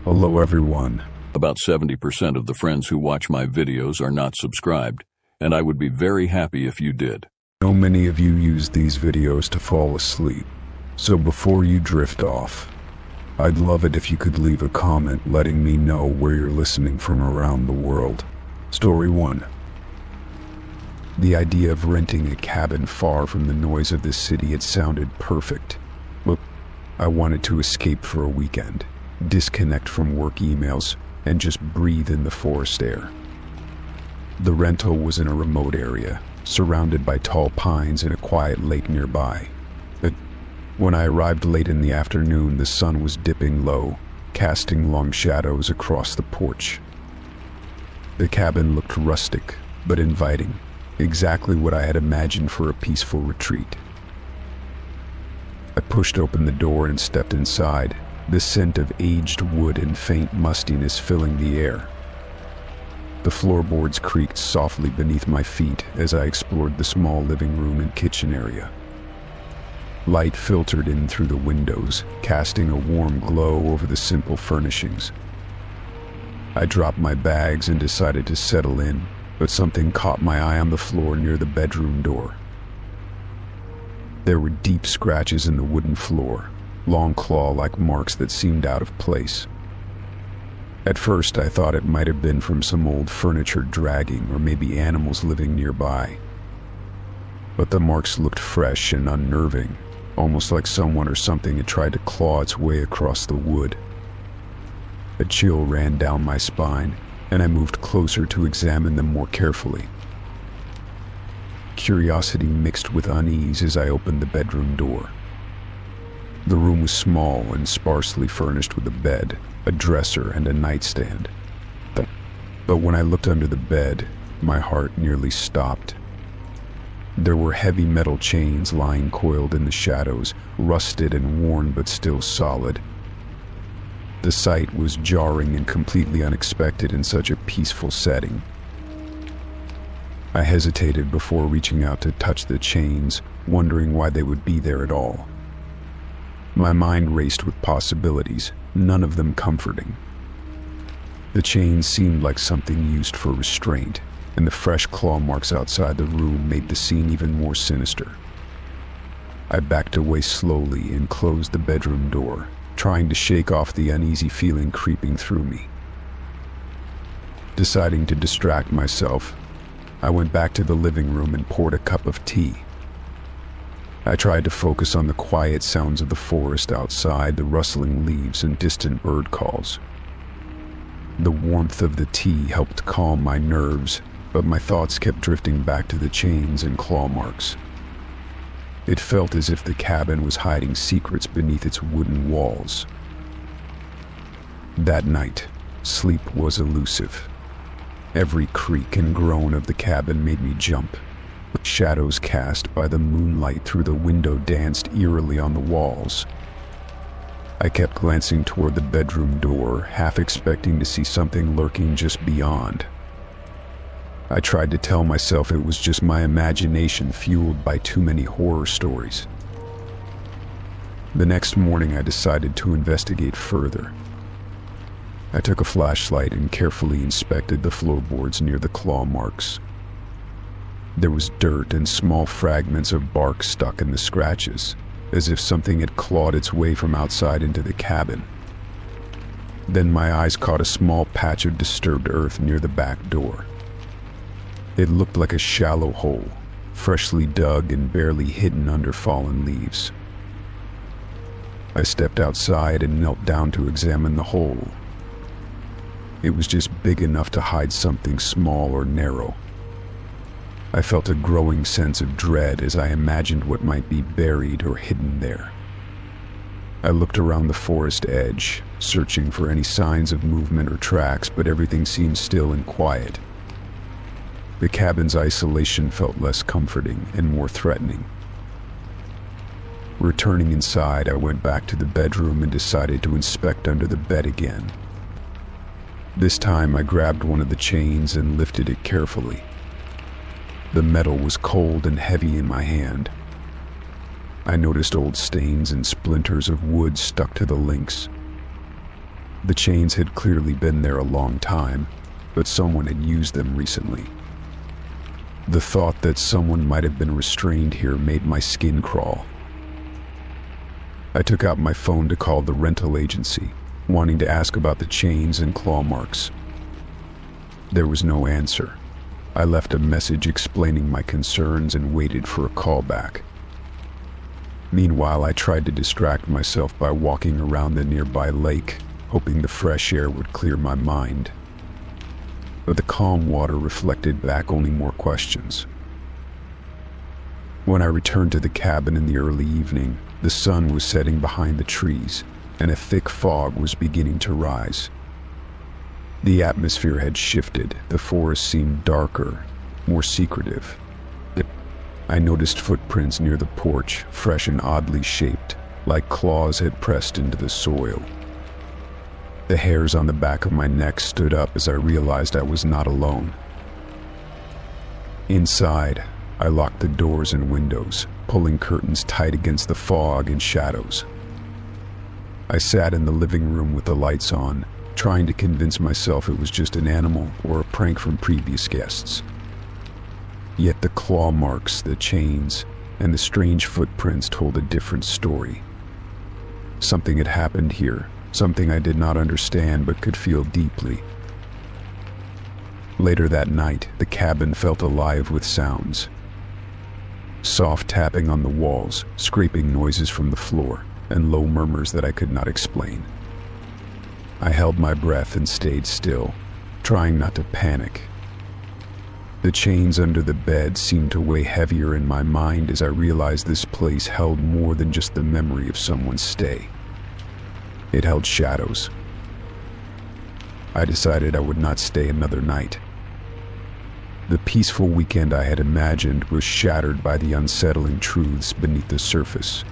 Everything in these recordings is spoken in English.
Hello everyone. About 70% of the friends who watch my videos are not subscribed, and I would be very happy if you did. I know many of you use these videos to fall asleep, so before you drift off, I'd love it if you could leave a comment letting me know where you're listening from around the world. Story 1. The idea of renting a cabin far from the noise of the city had sounded perfect. Look, I wanted to escape for a weekend, disconnect from work emails, and just breathe in the forest air. The rental was in a remote area, surrounded by tall pines and a quiet lake nearby. But when I arrived late in the afternoon, the sun was dipping low, casting long shadows across the porch. The cabin looked rustic, but inviting, exactly what I had imagined for a peaceful retreat. I pushed open the door and stepped inside, the scent of aged wood and faint mustiness filling the air. The floorboards creaked softly beneath my feet as I explored the small living room and kitchen area. Light filtered in through the windows, casting a warm glow over the simple furnishings. I dropped my bags and decided to settle in, but something caught my eye on the floor near the bedroom door. There were deep scratches in the wooden floor, long claw-like marks that seemed out of place. At first, I thought it might have been from some old furniture dragging or maybe animals living nearby. But the marks looked fresh and unnerving, almost like someone or something had tried to claw its way across the wood. A chill ran down my spine, and I moved closer to examine them more carefully. Curiosity mixed with unease as I opened the bedroom door. The room was small and sparsely furnished with a bed, a dresser, and a nightstand. But when I looked under the bed, my heart nearly stopped. There were heavy metal chains lying coiled in the shadows, rusted and worn but still solid. The sight was jarring and completely unexpected in such a peaceful setting. I hesitated before reaching out to touch the chains, wondering why they would be there at all. My mind raced with possibilities, none of them comforting. The chains seemed like something used for restraint, and the fresh claw marks outside the room made the scene even more sinister. I backed away slowly and closed the bedroom door, trying to shake off the uneasy feeling creeping through me. Deciding to distract myself, I went back to the living room and poured a cup of tea. I tried to focus on the quiet sounds of the forest outside, the rustling leaves and distant bird calls. The warmth of the tea helped calm my nerves, but my thoughts kept drifting back to the chains and claw marks. It felt as if the cabin was hiding secrets beneath its wooden walls. That night, sleep was elusive. Every creak and groan of the cabin made me jump. Shadows cast by the moonlight through the window danced eerily on the walls. I kept glancing toward the bedroom door, half expecting to see something lurking just beyond. I tried to tell myself it was just my imagination fueled by too many horror stories. The next morning, I decided to investigate further. I took a flashlight and carefully inspected the floorboards near the claw marks. There was dirt and small fragments of bark stuck in the scratches, as if something had clawed its way from outside into the cabin. Then my eyes caught a small patch of disturbed earth near the back door. It looked like a shallow hole, freshly dug and barely hidden under fallen leaves. I stepped outside and knelt down to examine the hole. It was just big enough to hide something small or narrow. I felt a growing sense of dread as I imagined what might be buried or hidden there. I looked around the forest edge, searching for any signs of movement or tracks, but everything seemed still and quiet. The cabin's isolation felt less comforting and more threatening. Returning inside, I went back to the bedroom and decided to inspect under the bed again. This time I grabbed one of the chains and lifted it carefully. The metal was cold and heavy in my hand. I noticed old stains and splinters of wood stuck to the links. The chains had clearly been there a long time, but someone had used them recently. The thought that someone might have been restrained here made my skin crawl. I took out my phone to call the rental agency, wanting to ask about the chains and claw marks. There was no answer. I left a message explaining my concerns and waited for a call back. Meanwhile, I tried to distract myself by walking around the nearby lake, hoping the fresh air would clear my mind. But the calm water reflected back only more questions. When I returned to the cabin in the early evening, the sun was setting behind the trees, and a thick fog was beginning to rise. The atmosphere had shifted. The forest seemed darker, more secretive. I noticed footprints near the porch, fresh and oddly shaped, like claws had pressed into the soil. The hairs on the back of my neck stood up as I realized I was not alone. Inside, I locked the doors and windows, pulling curtains tight against the fog and shadows. I sat in the living room with the lights on, trying to convince myself it was just an animal or a prank from previous guests. Yet the claw marks, the chains, and the strange footprints told a different story. Something had happened here, something I did not understand but could feel deeply. Later that night, the cabin felt alive with sounds. Soft tapping on the walls, scraping noises from the floor, and low murmurs that I could not explain. I held my breath and stayed still, trying not to panic. The chains under the bed seemed to weigh heavier in my mind as I realized this place held more than just the memory of someone's stay. It held shadows. I decided I would not stay another night. The peaceful weekend I had imagined was shattered by the unsettling truths beneath the surface.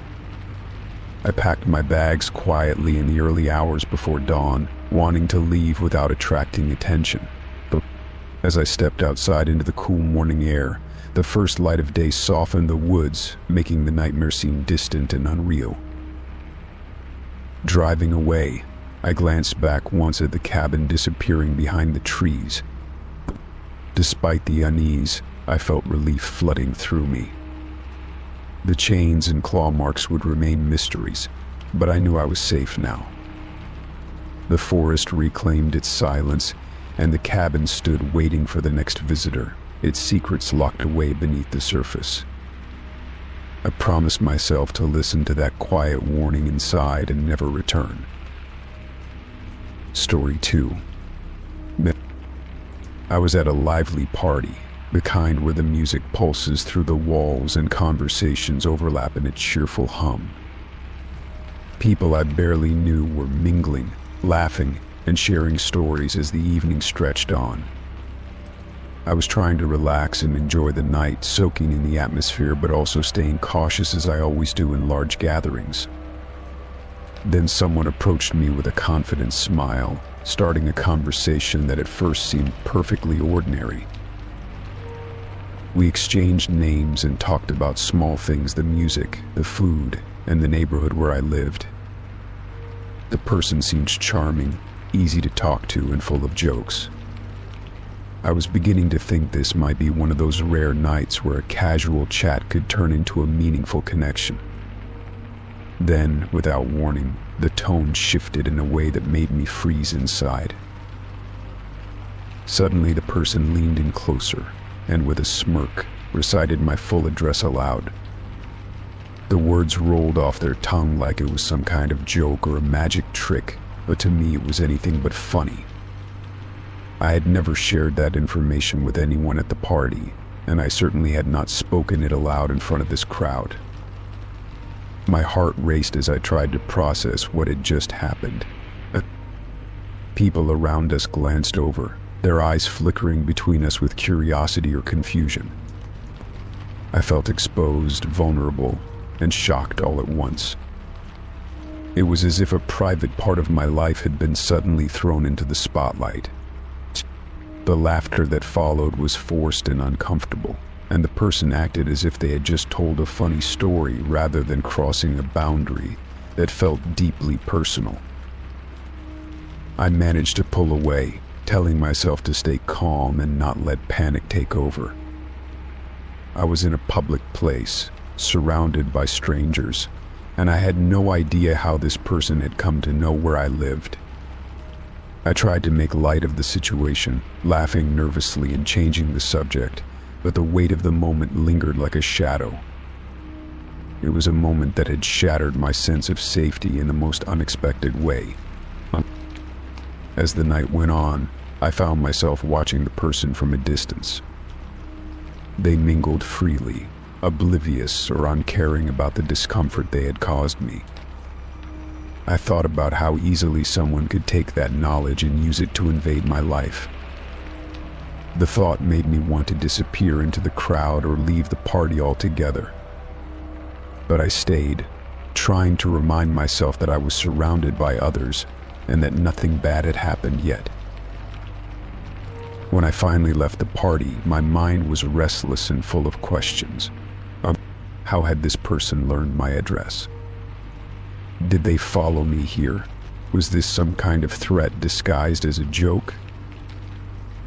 I packed my bags quietly in the early hours before dawn, wanting to leave without attracting attention. But as I stepped outside into the cool morning air, the first light of day softened the woods, making the nightmare seem distant and unreal. Driving away, I glanced back once at the cabin disappearing behind the trees. Despite the unease, I felt relief flooding through me. The chains and claw marks would remain mysteries, but I knew I was safe now. The forest reclaimed its silence, and the cabin stood waiting for the next visitor, its secrets locked away beneath the surface. I promised myself to listen to that quiet warning inside and never return. Story 2. I was at a lively party, the kind where the music pulses through the walls and conversations overlap in a cheerful hum. People I barely knew were mingling, laughing, and sharing stories as the evening stretched on. I was trying to relax and enjoy the night, soaking in the atmosphere but also staying cautious as I always do in large gatherings. Then someone approached me with a confident smile, starting a conversation that at first seemed perfectly ordinary. We exchanged names and talked about small things, the music, the food, and the neighborhood where I lived. The person seemed charming, easy to talk to, and full of jokes. I was beginning to think this might be one of those rare nights where a casual chat could turn into a meaningful connection. Then, without warning, the tone shifted in a way that made me freeze inside. Suddenly, the person leaned in closer, and with a smirk, recited my full address aloud. The words rolled off their tongue like it was some kind of joke or a magic trick, but to me it was anything but funny. I had never shared that information with anyone at the party, and I certainly had not spoken it aloud in front of this crowd. My heart raced as I tried to process what had just happened. People around us glanced over, their eyes flickering between us with curiosity or confusion. I felt exposed, vulnerable, and shocked all at once. It was as if a private part of my life had been suddenly thrown into the spotlight. The laughter that followed was forced and uncomfortable, and the person acted as if they had just told a funny story rather than crossing a boundary that felt deeply personal. I managed to pull away, telling myself to stay calm and not let panic take over. I was in a public place, surrounded by strangers, and I had no idea how this person had come to know where I lived. I tried to make light of the situation, laughing nervously and changing the subject, but the weight of the moment lingered like a shadow. It was a moment that had shattered my sense of safety in the most unexpected way. As the night went on, I found myself watching the person from a distance. They mingled freely, oblivious or uncaring about the discomfort they had caused me. I thought about how easily someone could take that knowledge and use it to invade my life. The thought made me want to disappear into the crowd or leave the party altogether. But I stayed, trying to remind myself that I was surrounded by others and that nothing bad had happened yet. When I finally left the party, my mind was restless and full of questions. How had this person learned my address? Did they follow me here? Was this some kind of threat disguised as a joke?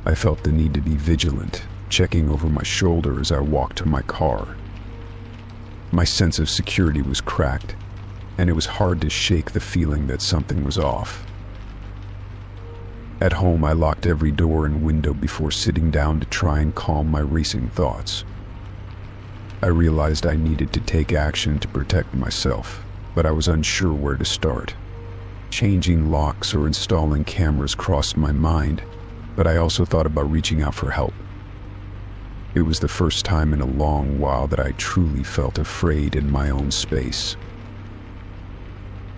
I felt the need to be vigilant, checking over my shoulder as I walked to my car. My sense of security was cracked, and it was hard to shake the feeling that something was off. At home, I locked every door and window before sitting down to try and calm my racing thoughts. I realized I needed to take action to protect myself, but I was unsure where to start. Changing locks or installing cameras crossed my mind, but I also thought about reaching out for help. It was the first time in a long while that I truly felt afraid in my own space.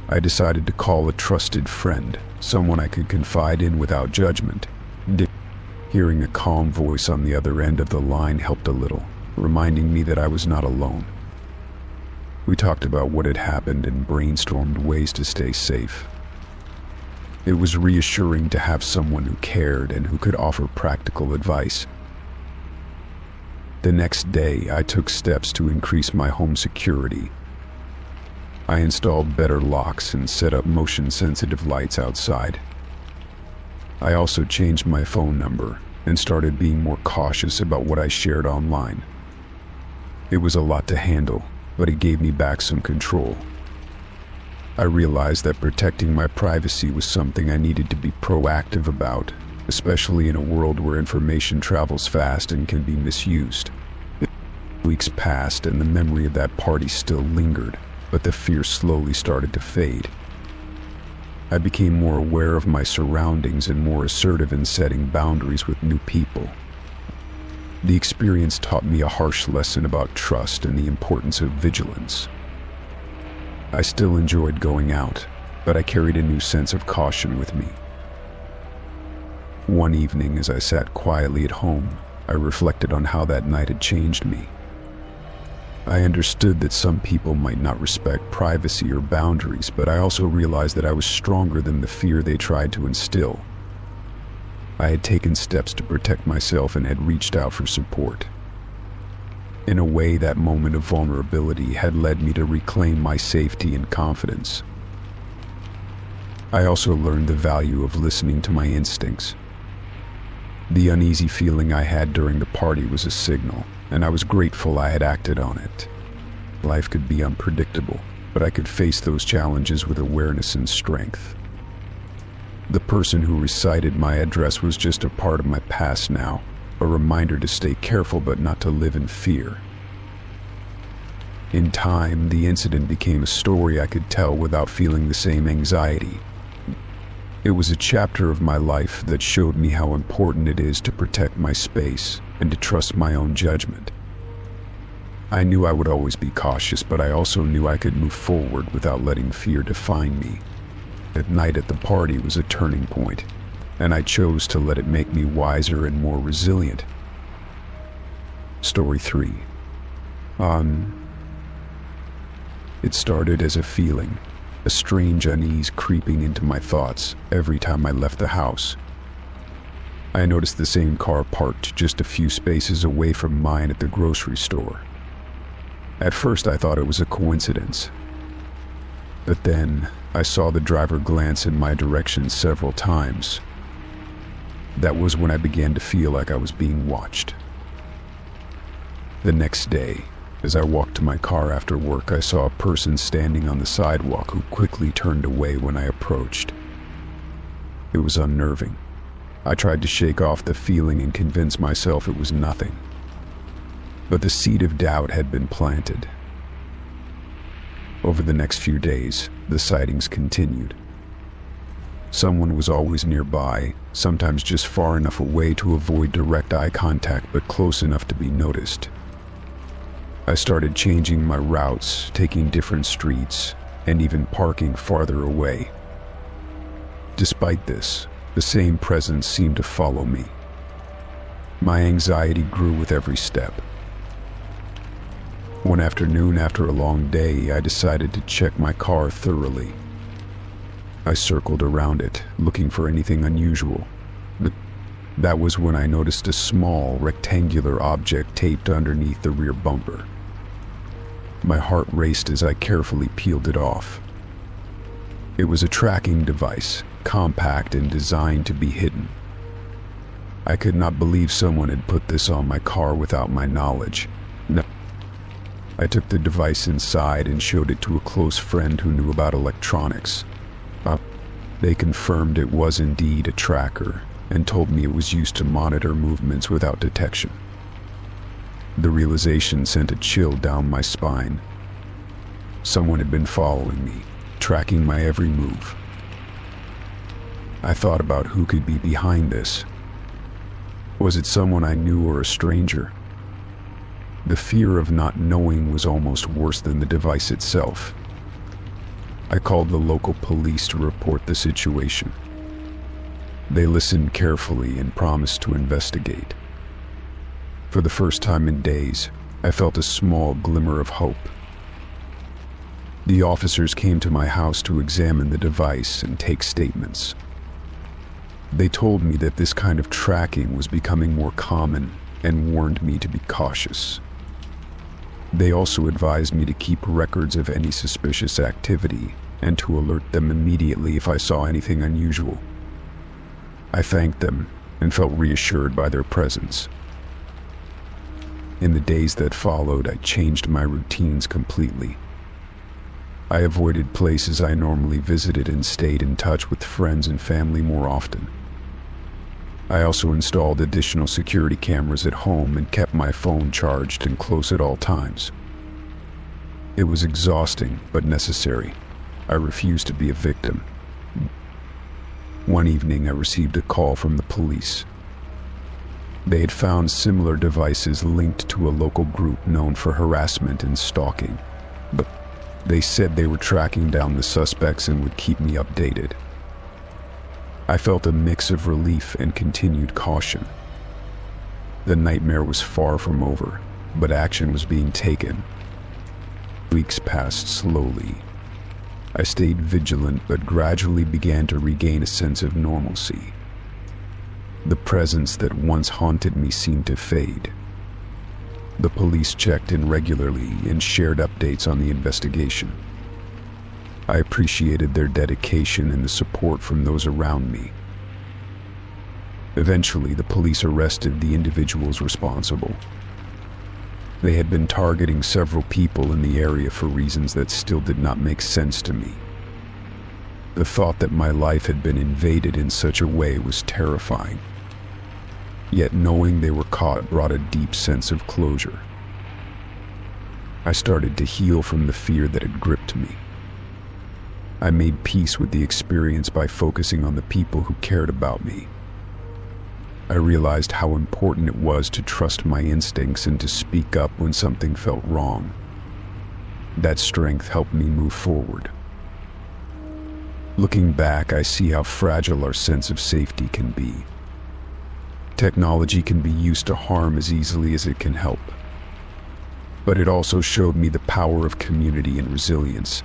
I decided to call a trusted friend, someone I could confide in without judgment. Hearing a calm voice on the other end of the line helped a little, reminding me that I was not alone. We talked about what had happened and brainstormed ways to stay safe. It was reassuring to have someone who cared and who could offer practical advice. The next day, I took steps to increase my home security. I installed better locks and set up motion-sensitive lights outside. I also changed my phone number and started being more cautious about what I shared online. It was a lot to handle, but it gave me back some control. I realized that protecting my privacy was something I needed to be proactive about, especially in a world where information travels fast and can be misused. Weeks passed and the memory of that party still lingered, but the fear slowly started to fade. I became more aware of my surroundings and more assertive in setting boundaries with new people. The experience taught me a harsh lesson about trust and the importance of vigilance. I still enjoyed going out, but I carried a new sense of caution with me. One evening, as I sat quietly at home, I reflected on how that night had changed me. I understood that some people might not respect privacy or boundaries, but I also realized that I was stronger than the fear they tried to instill. I had taken steps to protect myself and had reached out for support. In a way, that moment of vulnerability had led me to reclaim my safety and confidence. I also learned the value of listening to my instincts. The uneasy feeling I had during the party was a signal, and I was grateful I had acted on it. Life could be unpredictable, but I could face those challenges with awareness and strength. The person who recited my address was just a part of my past now, a reminder to stay careful but not to live in fear. In time, the incident became a story I could tell without feeling the same anxiety. It was a chapter of my life that showed me how important it is to protect my space and to trust my own judgment. I knew I would always be cautious, but I also knew I could move forward without letting fear define me. That night at the party was a turning point, and I chose to let it make me wiser and more resilient. Story 3. It started as a feeling, a strange unease creeping into my thoughts every time I left the house. I noticed the same car parked just a few spaces away from mine at the grocery store. At first I thought it was a coincidence. But then, I saw the driver glance in my direction several times. That was when I began to feel like I was being watched. The next day, as I walked to my car after work, I saw a person standing on the sidewalk who quickly turned away when I approached. It was unnerving. I tried to shake off the feeling and convince myself it was nothing. But the seed of doubt had been planted. Over the next few days, the sightings continued. Someone was always nearby, sometimes just far enough away to avoid direct eye contact but close enough to be noticed. I started changing my routes, taking different streets, and even parking farther away. Despite this, the same presence seemed to follow me. My anxiety grew with every step. One afternoon, after a long day, I decided to check my car thoroughly. I circled around it, looking for anything unusual. That was when I noticed a small, rectangular object taped underneath the rear bumper. My heart raced as I carefully peeled it off. It was a tracking device, compact and designed to be hidden. I could not believe someone had put this on my car without my knowledge. No. I took the device inside and showed it to a close friend who knew about electronics. They confirmed it was indeed a tracker and told me it was used to monitor movements without detection. The realization sent a chill down my spine. Someone had been following me, tracking my every move. I thought about who could be behind this. Was it someone I knew or a stranger? The fear of not knowing was almost worse than the device itself. I called the local police to report the situation. They listened carefully and promised to investigate. For the first time in days, I felt a small glimmer of hope. The officers came to my house to examine the device and take statements. They told me that this kind of tracking was becoming more common and warned me to be cautious. They also advised me to keep records of any suspicious activity and to alert them immediately if I saw anything unusual. I thanked them and felt reassured by their presence. In the days that followed, I changed my routines completely. I avoided places I normally visited and stayed in touch with friends and family more often. I also installed additional security cameras at home and kept my phone charged and close at all times. It was exhausting, but necessary. I refused to be a victim. One evening, I received a call from the police. They had found similar devices linked to a local group known for harassment and stalking, but they said they were tracking down the suspects and would keep me updated. I felt a mix of relief and continued caution. The nightmare was far from over, but action was being taken. Weeks passed slowly. I stayed vigilant but gradually began to regain a sense of normalcy. The presence that once haunted me seemed to fade. The police checked in regularly and shared updates on the investigation. I appreciated their dedication and the support from those around me. Eventually, the police arrested the individuals responsible. They had been targeting several people in the area for reasons that still did not make sense to me. The thought that my life had been invaded in such a way was terrifying. Yet knowing they were caught brought a deep sense of closure. I started to heal from the fear that had gripped me. I made peace with the experience by focusing on the people who cared about me. I realized how important it was to trust my instincts and to speak up when something felt wrong. That strength helped me move forward. Looking back, I see how fragile our sense of safety can be. Technology can be used to harm as easily as it can help. But it also showed me the power of community and resilience.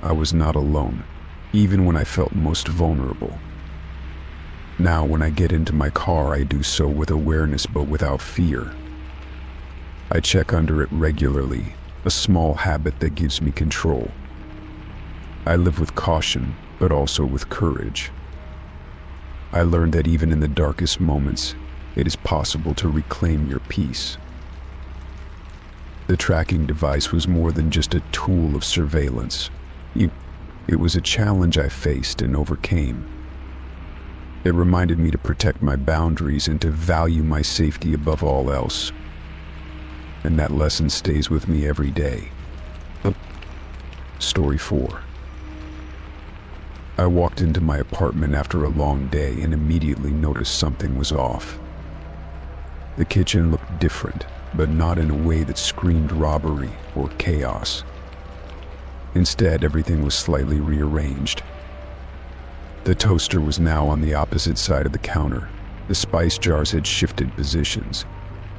I was not alone, even when I felt most vulnerable. Now, when I get into my car, I do so with awareness but without fear. I check under it regularly, a small habit that gives me control. I live with caution, but also with courage. I learned that even in the darkest moments, it is possible to reclaim your peace. The tracking device was more than just a tool of surveillance. It was a challenge I faced and overcame. It reminded me to protect my boundaries and to value my safety above all else. And that lesson stays with me every day. Story 4. I walked into my apartment after a long day and immediately noticed something was off. The kitchen looked different, but not in a way that screamed robbery or chaos. Instead, everything was slightly rearranged. The toaster was now on the opposite side of the counter, the spice jars had shifted positions,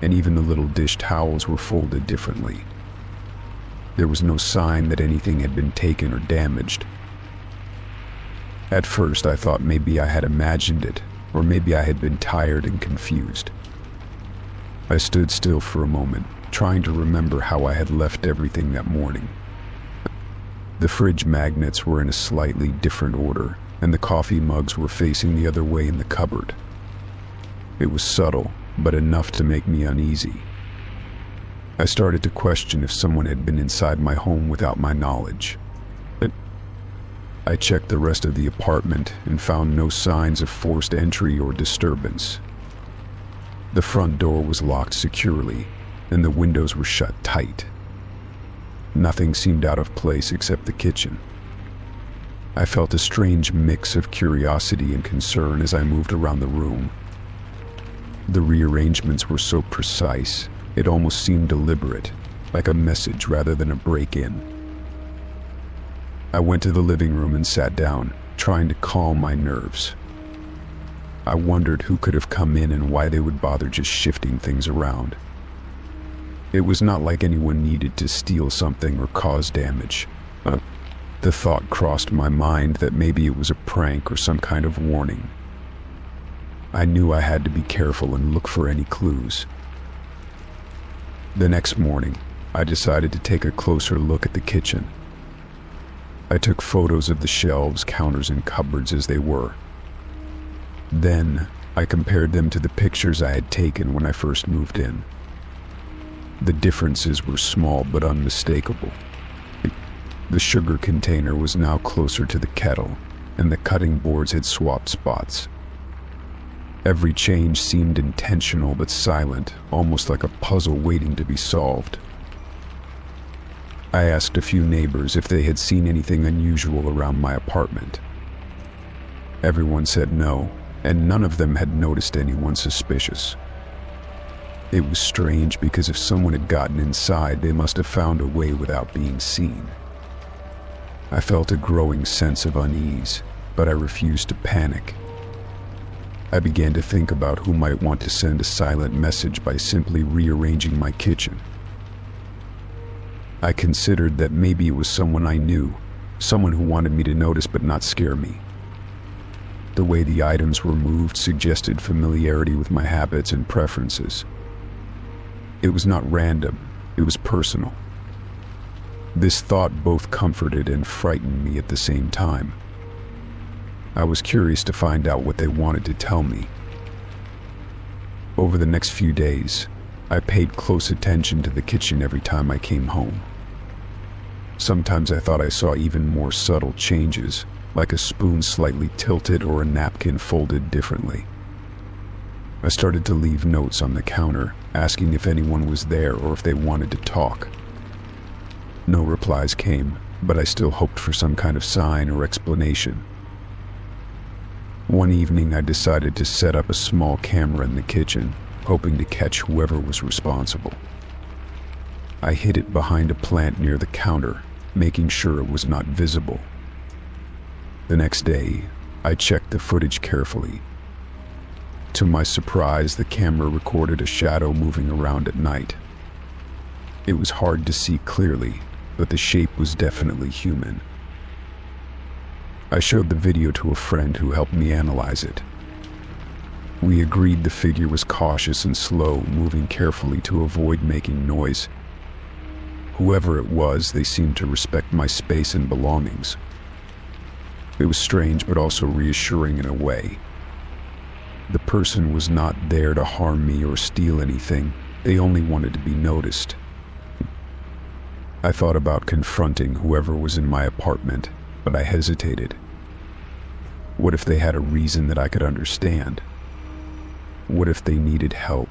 and even the little dish towels were folded differently. There was no sign that anything had been taken or damaged. At first, I thought maybe I had imagined it, or maybe I had been tired and confused. I stood still for a moment, trying to remember how I had left everything that morning. The fridge magnets were in a slightly different order, and the coffee mugs were facing the other way in the cupboard. It was subtle, but enough to make me uneasy. I started to question if someone had been inside my home without my knowledge. I checked the rest of the apartment and found no signs of forced entry or disturbance. The front door was locked securely, and the windows were shut tight. Nothing seemed out of place except the kitchen. I felt a strange mix of curiosity and concern as I moved around the room. The rearrangements were so precise, it almost seemed deliberate, like a message rather than a break-in. I went to the living room and sat down, trying to calm my nerves. I wondered who could have come in and why they would bother just shifting things around. It was not like anyone needed to steal something or cause damage. The thought crossed my mind that maybe it was a prank or some kind of warning. I knew I had to be careful and look for any clues. The next morning, I decided to take a closer look at the kitchen. I took photos of the shelves, counters, and cupboards as they were. Then, I compared them to the pictures I had taken when I first moved in. The differences were small but unmistakable. The sugar container was now closer to the kettle, and the cutting boards had swapped spots. Every change seemed intentional but silent, almost like a puzzle waiting to be solved. I asked a few neighbors if they had seen anything unusual around my apartment. Everyone said no, and none of them had noticed anyone suspicious. It was strange because if someone had gotten inside, they must have found a way without being seen. I felt a growing sense of unease, but I refused to panic. I began to think about who might want to send a silent message by simply rearranging my kitchen. I considered that maybe it was someone I knew, someone who wanted me to notice but not scare me. The way the items were moved suggested familiarity with my habits and preferences. It was not random, it was personal. This thought both comforted and frightened me at the same time. I was curious to find out what they wanted to tell me. Over the next few days, I paid close attention to the kitchen every time I came home. Sometimes I thought I saw even more subtle changes, like a spoon slightly tilted or a napkin folded differently. I started to leave notes on the counter, asking if anyone was there or if they wanted to talk. No replies came, but I still hoped for some kind of sign or explanation. One evening, I decided to set up a small camera in the kitchen, hoping to catch whoever was responsible. I hid it behind a plant near the counter, making sure it was not visible. The next day, I checked the footage carefully. To my surprise, the camera recorded a shadow moving around at night. It was hard to see clearly, but the shape was definitely human. I showed the video to a friend who helped me analyze it. We agreed the figure was cautious and slow, moving carefully to avoid making noise. Whoever it was, they seemed to respect my space and belongings. It was strange but also reassuring in a way. The person was not there to harm me or steal anything. They only wanted to be noticed. I thought about confronting whoever was in my apartment, but I hesitated. What if they had a reason that I could understand? What if they needed help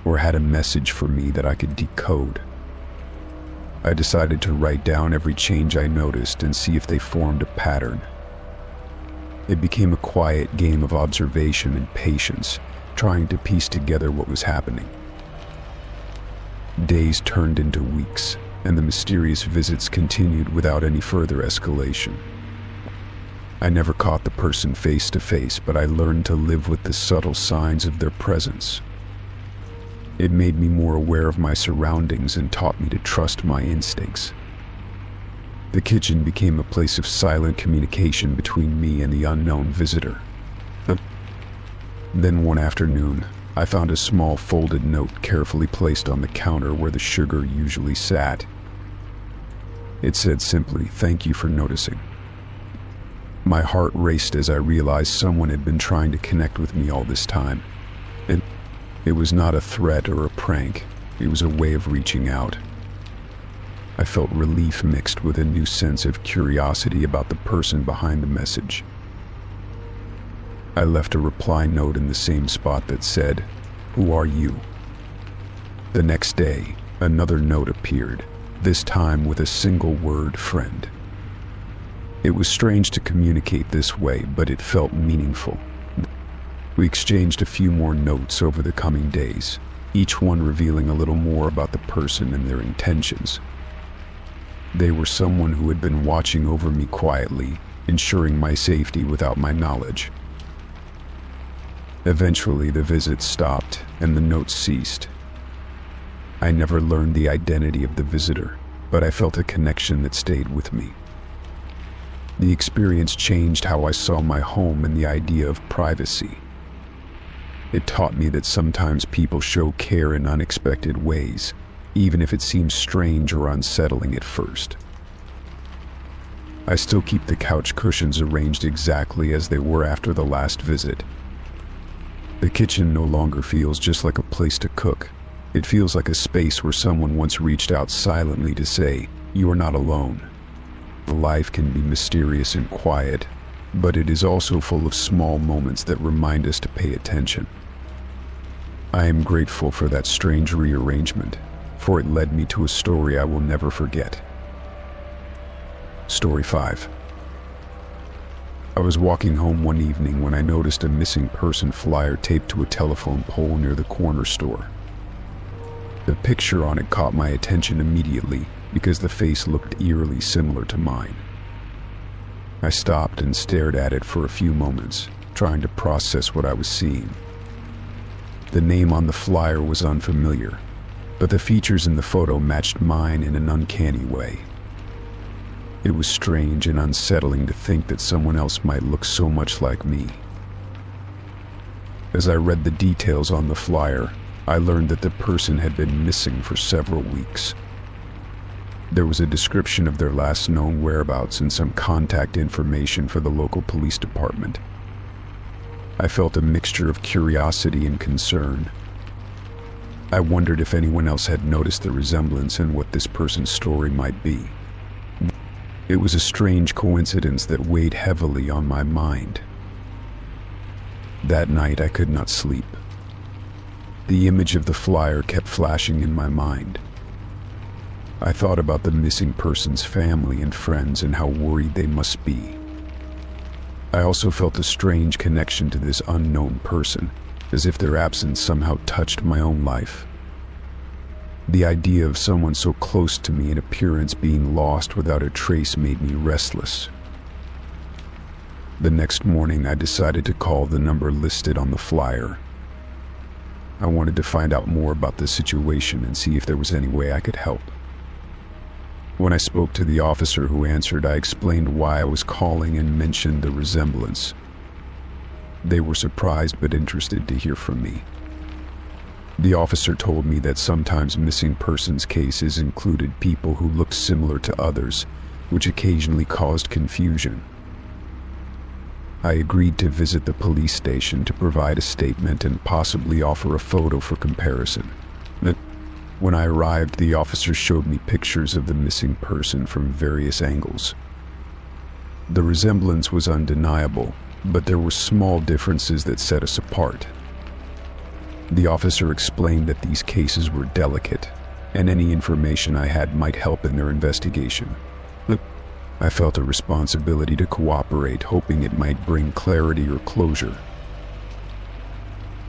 or had a message for me that I could decode? I decided to write down every change I noticed and see if they formed a pattern. It became a quiet game of observation and patience, trying to piece together what was happening. Days turned into weeks, and the mysterious visits continued without any further escalation. I never caught the person face to face, but I learned to live with the subtle signs of their presence. It made me more aware of my surroundings and taught me to trust my instincts. The kitchen became a place of silent communication between me and the unknown visitor. Then one afternoon, I found a small folded note carefully placed on the counter where the sugar usually sat. It said simply, "Thank you for noticing." My heart raced as I realized someone had been trying to connect with me all this time. And it was not a threat or a prank. It was a way of reaching out. I felt relief mixed with a new sense of curiosity about the person behind the message. I left a reply note in the same spot that said, "Who are you?" The next day, another note appeared, this time with a single word, "friend." It was strange to communicate this way, but it felt meaningful. We exchanged a few more notes over the coming days, each one revealing a little more about the person and their intentions. They were someone who had been watching over me quietly, ensuring my safety without my knowledge. Eventually, the visits stopped and the notes ceased. I never learned the identity of the visitor, but I felt a connection that stayed with me. The experience changed how I saw my home and the idea of privacy. It taught me that sometimes people show care in unexpected ways, even if it seems strange or unsettling at first. I still keep the couch cushions arranged exactly as they were after the last visit. The kitchen no longer feels just like a place to cook. It feels like a space where someone once reached out silently to say, "You are not alone." Life can be mysterious and quiet, but it is also full of small moments that remind us to pay attention. I am grateful for that strange rearrangement, for it led me to a story I will never forget. Story 5. I was walking home one evening when I noticed a missing person flyer taped to a telephone pole near the corner store. The picture on it caught my attention immediately because the face looked eerily similar to mine. I stopped and stared at it for a few moments, trying to process what I was seeing. The name on the flyer was unfamiliar, but the features in the photo matched mine in an uncanny way. It was strange and unsettling to think that someone else might look so much like me. As I read the details on the flyer, I learned that the person had been missing for several weeks. There was a description of their last known whereabouts and some contact information for the local police department. I felt a mixture of curiosity and concern. I wondered if anyone else had noticed the resemblance and what this person's story might be. It was a strange coincidence that weighed heavily on my mind. That night I could not sleep. The image of the flyer kept flashing in my mind. I thought about the missing person's family and friends and how worried they must be. I also felt a strange connection to this unknown person, as if their absence somehow touched my own life. The idea of someone so close to me in appearance being lost without a trace made me restless. The next morning, I decided to call the number listed on the flyer. I wanted to find out more about the situation and see if there was any way I could help. When I spoke to the officer who answered, I explained why I was calling and mentioned the resemblance. They were surprised but interested to hear from me. The officer told me that sometimes missing persons cases included people who looked similar to others, which occasionally caused confusion. I agreed to visit the police station to provide a statement and possibly offer a photo for comparison. When I arrived, the officers showed me pictures of the missing person from various angles. The resemblance was undeniable, but there were small differences that set us apart. The officer explained that these cases were delicate, and any information I had might help in their investigation. I felt a responsibility to cooperate, hoping it might bring clarity or closure.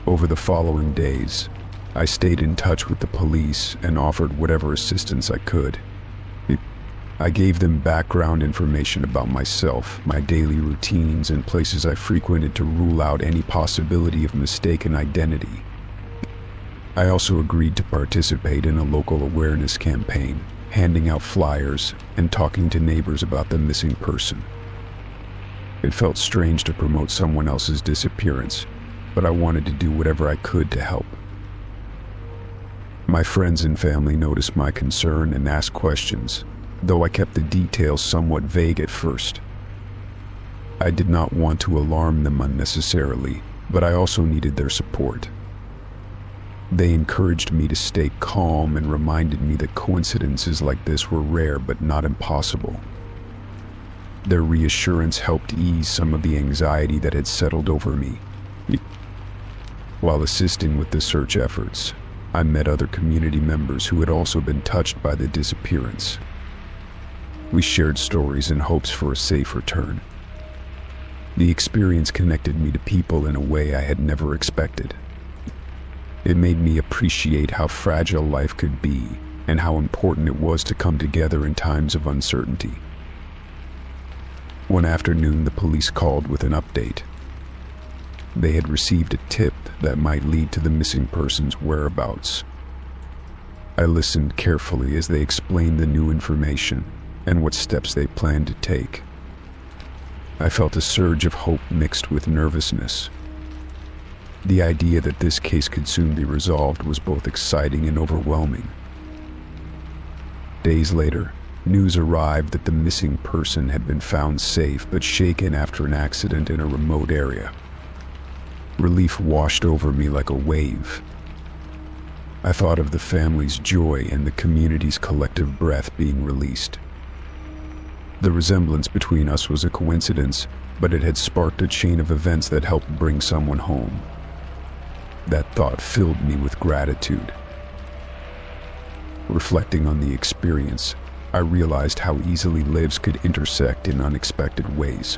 Over the following days, I stayed in touch with the police and offered whatever assistance I could. I gave them background information about myself, my daily routines, and places I frequented to rule out any possibility of mistaken identity. I also agreed to participate in a local awareness campaign, handing out flyers and talking to neighbors about the missing person. It felt strange to promote someone else's disappearance, but I wanted to do whatever I could to help. My friends and family noticed my concern and asked questions, though I kept the details somewhat vague at first. I did not want to alarm them unnecessarily, but I also needed their support. They encouraged me to stay calm and reminded me that coincidences like this were rare but not impossible. Their reassurance helped ease some of the anxiety that had settled over me. While assisting with the search efforts, I met other community members who had also been touched by the disappearance. We shared stories and hopes for a safe return. The experience connected me to people in a way I had never expected. It made me appreciate how fragile life could be and how important it was to come together in times of uncertainty. One afternoon, the police called with an update. They had received a tip that might lead to the missing person's whereabouts. I listened carefully as they explained the new information and what steps they planned to take. I felt a surge of hope mixed with nervousness. The idea that this case could soon be resolved was both exciting and overwhelming. Days later, news arrived that the missing person had been found safe but shaken after an accident in a remote area. Relief washed over me like a wave. I thought of the family's joy and the community's collective breath being released. The resemblance between us was a coincidence, but it had sparked a chain of events that helped bring someone home. That thought filled me with gratitude. Reflecting on the experience, I realized how easily lives could intersect in unexpected ways.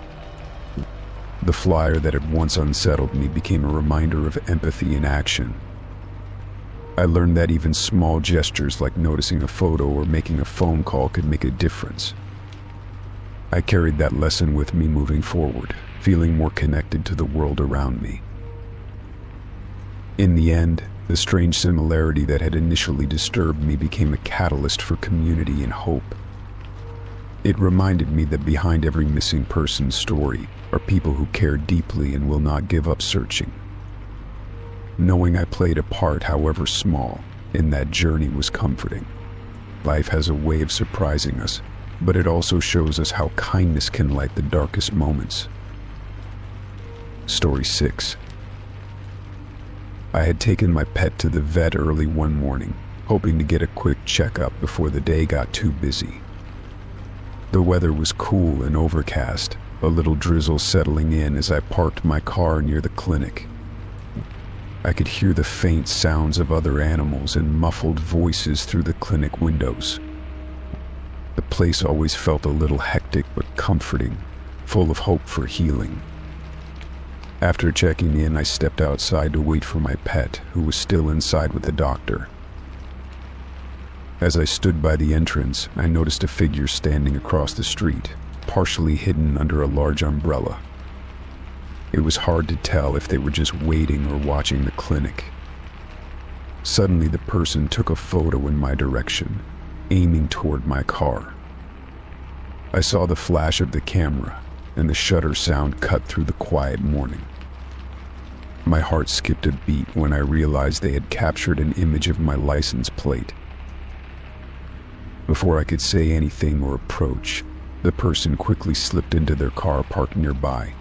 The flyer that had once unsettled me became a reminder of empathy in action. I learned that even small gestures like noticing a photo or making a phone call could make a difference. I carried that lesson with me moving forward, feeling more connected to the world around me. In the end, the strange similarity that had initially disturbed me became a catalyst for community and hope. It reminded me that behind every missing person's story are people who care deeply and will not give up searching. Knowing I played a part, however small, in that journey was comforting. Life has a way of surprising us, but it also shows us how kindness can light the darkest moments. Story 6. I had taken my pet to the vet early one morning, hoping to get a quick checkup before the day got too busy. The weather was cool and overcast, a little drizzle settling in as I parked my car near the clinic. I could hear the faint sounds of other animals and muffled voices through the clinic windows. The place always felt a little hectic but comforting, full of hope for healing. After checking in, I stepped outside to wait for my pet, who was still inside with the doctor. As I stood by the entrance, I noticed a figure standing across the street, partially hidden under a large umbrella. It was hard to tell if they were just waiting or watching the clinic. Suddenly, the person took a photo in my direction, aiming toward my car. I saw the flash of the camera, and the shutter sound cut through the quiet morning. My heart skipped a beat when I realized they had captured an image of my license plate. Before I could say anything or approach, the person quickly slipped into their car parked nearby.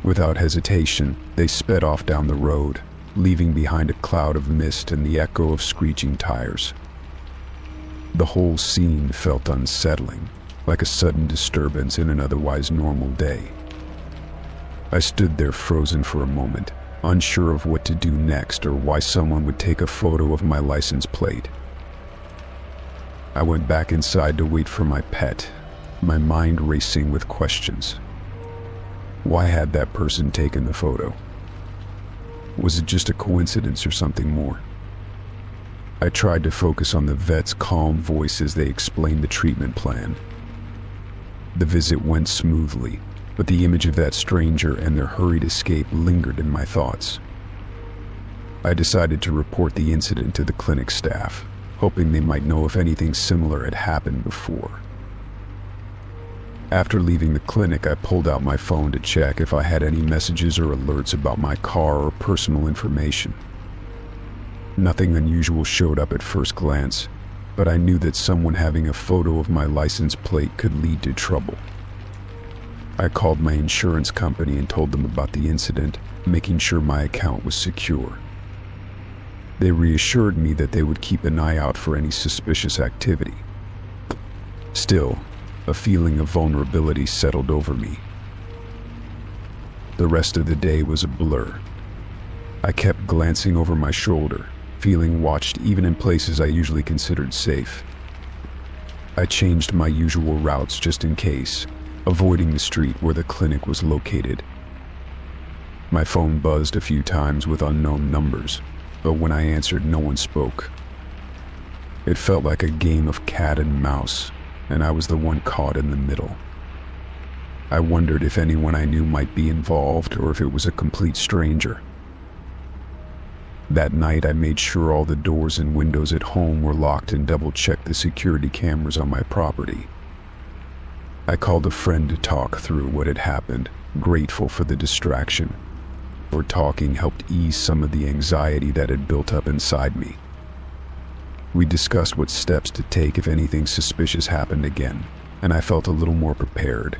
Without hesitation, they sped off down the road, leaving behind a cloud of mist and the echo of screeching tires. The whole scene felt unsettling, like a sudden disturbance in an otherwise normal day. I stood there frozen for a moment, unsure of what to do next or why someone would take a photo of my license plate. I went back inside to wait for my pet, my mind racing with questions. Why had that person taken the photo? Was it just a coincidence or something more? I tried to focus on the vet's calm voice as they explained the treatment plan. The visit went smoothly, but the image of that stranger and their hurried escape lingered in my thoughts. I decided to report the incident to the clinic staff, hoping they might know if anything similar had happened before. After leaving the clinic, I pulled out my phone to check if I had any messages or alerts about my car or personal information. Nothing unusual showed up at first glance, but I knew that someone having a photo of my license plate could lead to trouble. I called my insurance company and told them about the incident, making sure my account was secure. They reassured me that they would keep an eye out for any suspicious activity. Still, a feeling of vulnerability settled over me. The rest of the day was a blur. I kept glancing over my shoulder, feeling watched even in places I usually considered safe. I changed my usual routes just in case, avoiding the street where the clinic was located. My phone buzzed a few times with unknown numbers, but when I answered, no one spoke. It felt like a game of cat and mouse, and I was the one caught in the middle. I wondered if anyone I knew might be involved or if it was a complete stranger. That night, I made sure all the doors and windows at home were locked and double-checked the security cameras on my property. I called a friend to talk through what had happened, grateful for the distraction. Our talking helped ease some of the anxiety that had built up inside me. We discussed what steps to take if anything suspicious happened again, and I felt a little more prepared.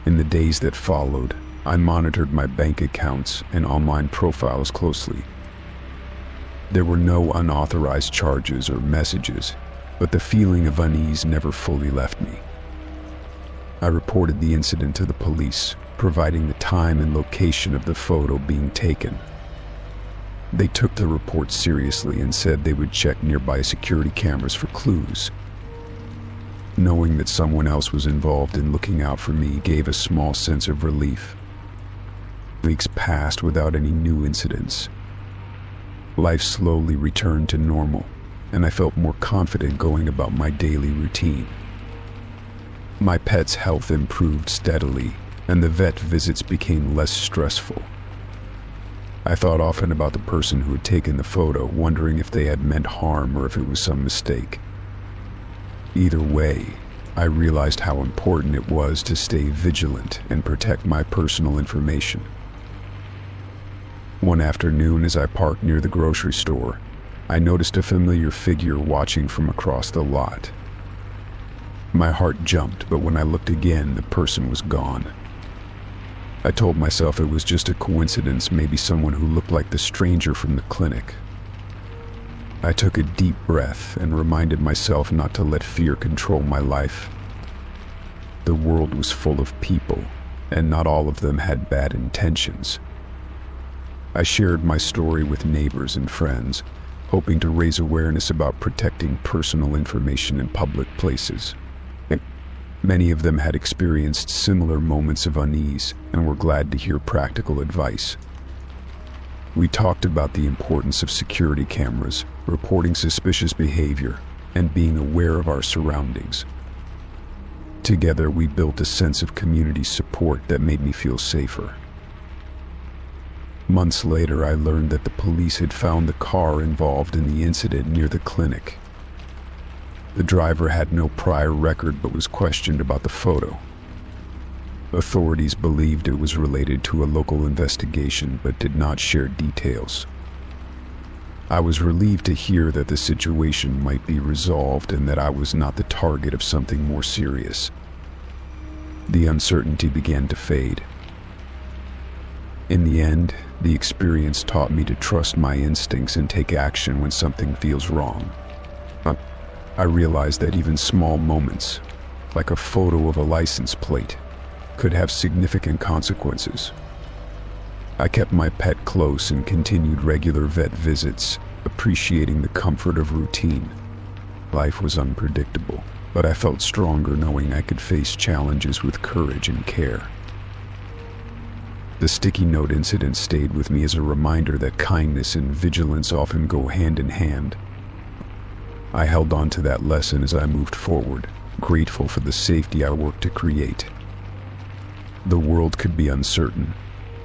In the days that followed, I monitored my bank accounts and online profiles closely. There were no unauthorized charges or messages, but the feeling of unease never fully left me. I reported the incident to the police, providing the time and location of the photo being taken. They took the report seriously and said they would check nearby security cameras for clues. Knowing that someone else was involved in looking out for me gave a small sense of relief. Weeks passed without any new incidents. Life slowly returned to normal, and I felt more confident going about my daily routine. My pet's health improved steadily, and the vet visits became less stressful. I thought often about the person who had taken the photo, wondering if they had meant harm or if it was some mistake. Either way, I realized how important it was to stay vigilant and protect my personal information. One afternoon, as I parked near the grocery store, I noticed a familiar figure watching from across the lot. My heart jumped, but when I looked again, the person was gone. I told myself it was just a coincidence, maybe someone who looked like the stranger from the clinic. I took a deep breath and reminded myself not to let fear control my life. The world was full of people, and not all of them had bad intentions. I shared my story with neighbors and friends, hoping to raise awareness about protecting personal information in public places. Many of them had experienced similar moments of unease and were glad to hear practical advice. We talked about the importance of security cameras, reporting suspicious behavior, and being aware of our surroundings. Together, we built a sense of community support that made me feel safer. Months later, I learned that the police had found the car involved in the incident near the clinic. The driver had no prior record but was questioned about the photo. Authorities believed it was related to a local investigation but did not share details. I was relieved to hear that the situation might be resolved and that I was not the target of something more serious. The uncertainty began to fade, In the end, the experience taught me to trust my instincts and take action when something feels wrong. I realized that even small moments, like a photo of a license plate, could have significant consequences. I kept my pet close and continued regular vet visits, appreciating the comfort of routine. Life was unpredictable, but I felt stronger knowing I could face challenges with courage and care. The sticky note incident stayed with me as a reminder that kindness and vigilance often go hand in hand. I held on to that lesson as I moved forward, grateful for the safety I worked to create. The world could be uncertain,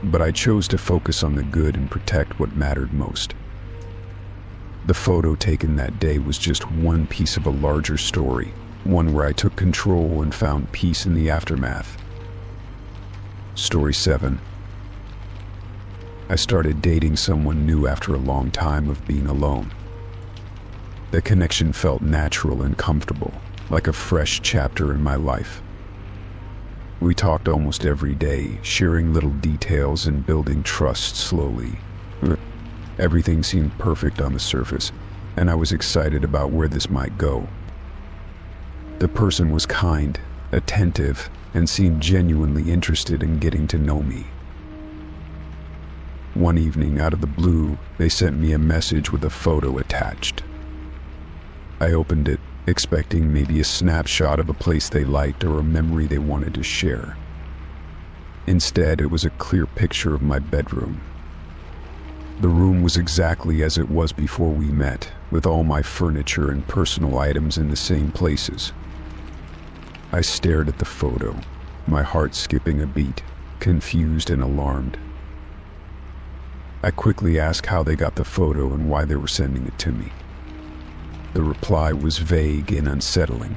but I chose to focus on the good and protect what mattered most. The photo taken that day was just one piece of a larger story, one where I took control and found peace in the aftermath. Story 7. I started dating someone new after a long time of being alone. The connection felt natural and comfortable, like a fresh chapter in my life. We talked almost every day, sharing little details and building trust slowly. Everything seemed perfect on the surface, and I was excited about where this might go. The person was kind, attentive, and seemed genuinely interested in getting to know me. One evening, out of the blue, they sent me a message with a photo attached. I opened it, expecting maybe a snapshot of a place they liked or a memory they wanted to share. Instead, it was a clear picture of my bedroom. The room was exactly as it was before we met, with all my furniture and personal items in the same places. I stared at the photo, my heart skipping a beat, confused and alarmed. I quickly asked how they got the photo and why they were sending it to me. The reply was vague and unsettling.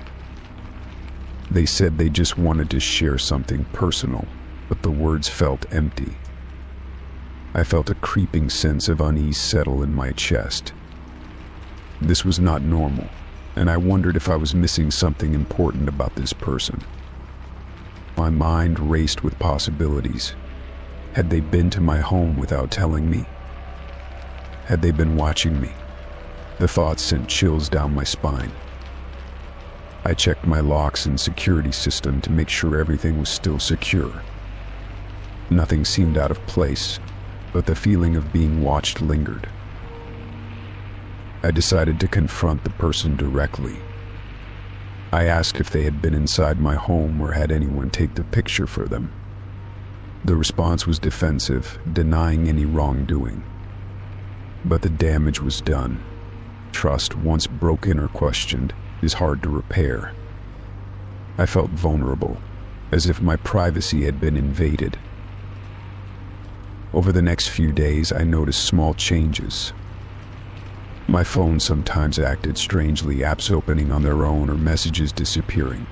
They said they just wanted to share something personal, but the words felt empty. I felt a creeping sense of unease settle in my chest. This was not normal, and I wondered if I was missing something important about this person. My mind raced with possibilities. Had they been to my home without telling me? Had they been watching me? The thoughts sent chills down my spine. I checked my locks and security system to make sure everything was still secure. Nothing seemed out of place, but the feeling of being watched lingered. I decided to confront the person directly. I asked if they had been inside my home or had anyone take the picture for them. The response was defensive, denying any wrongdoing. But the damage was done. Trust, once broken or questioned, is hard to repair. I felt vulnerable, as if my privacy had been invaded. Over the next few days, I noticed small changes. My phone sometimes acted strangely, apps opening on their own or messages disappearing.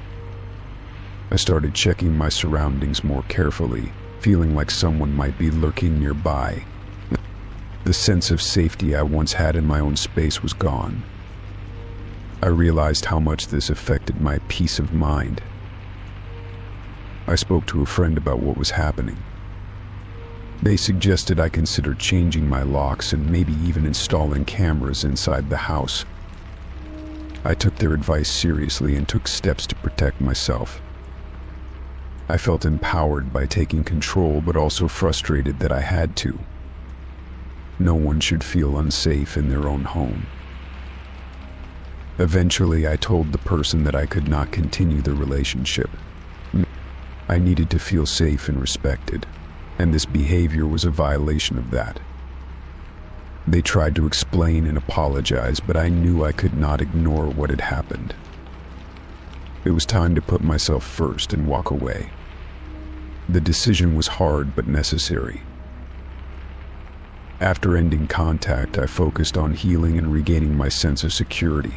I started checking my surroundings more carefully, feeling like someone might be lurking nearby. The sense of safety I once had in my own space was gone. I realized how much this affected my peace of mind. I spoke to a friend about what was happening. They suggested I consider changing my locks and maybe even installing cameras inside the house. I took their advice seriously and took steps to protect myself. I felt empowered by taking control, but also frustrated that I had to. No one should feel unsafe in their own home. Eventually, I told the person that I could not continue the relationship. I needed to feel safe and respected, and this behavior was a violation of that. They tried to explain and apologize, but I knew I could not ignore what had happened. It was time to put myself first and walk away. The decision was hard but necessary. After ending contact, I focused on healing and regaining my sense of security.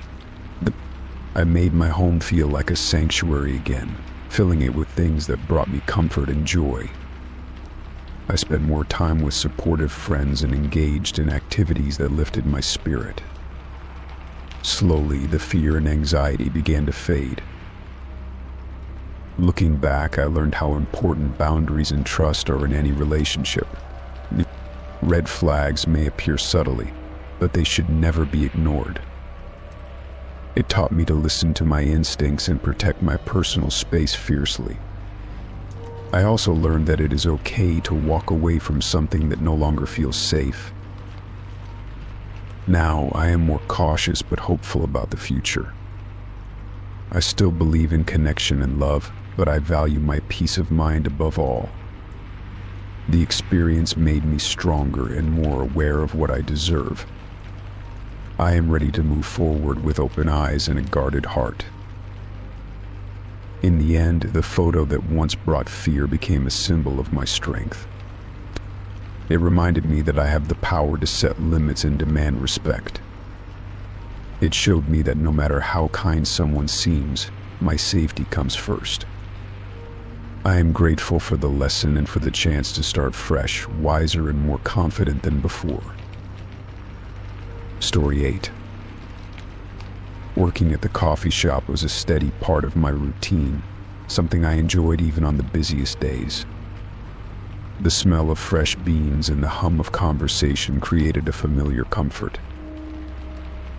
I made my home feel like a sanctuary again, filling it with things that brought me comfort and joy. I spent more time with supportive friends and engaged in activities that lifted my spirit. Slowly, the fear and anxiety began to fade. Looking back, I learned how important boundaries and trust are in any relationship. Red flags may appear subtly, but they should never be ignored. It taught me to listen to my instincts and protect my personal space fiercely. I also learned that it is okay to walk away from something that no longer feels safe. Now, I am more cautious but hopeful about the future. I still believe in connection and love, but I value my peace of mind above all. The experience made me stronger and more aware of what I deserve. I am ready to move forward with open eyes and a guarded heart. In the end, the photo that once brought fear became a symbol of my strength. It reminded me that I have the power to set limits and demand respect. It showed me that no matter how kind someone seems, my safety comes first. I am grateful for the lesson and for the chance to start fresh, wiser, and more confident than before. Story 8. Working at the coffee shop was a steady part of my routine, something I enjoyed even on the busiest days. The smell of fresh beans and the hum of conversation created a familiar comfort.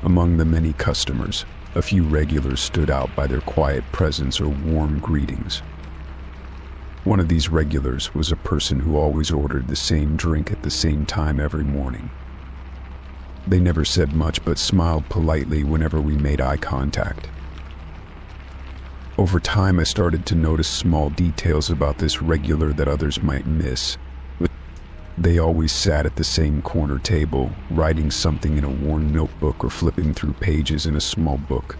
Among the many customers, a few regulars stood out by their quiet presence or warm greetings. One of these regulars was a person who always ordered the same drink at the same time every morning. They never said much but smiled politely whenever we made eye contact. Over time, I started to notice small details about this regular that others might miss. They always sat at the same corner table, writing something in a worn notebook or flipping through pages in a small book.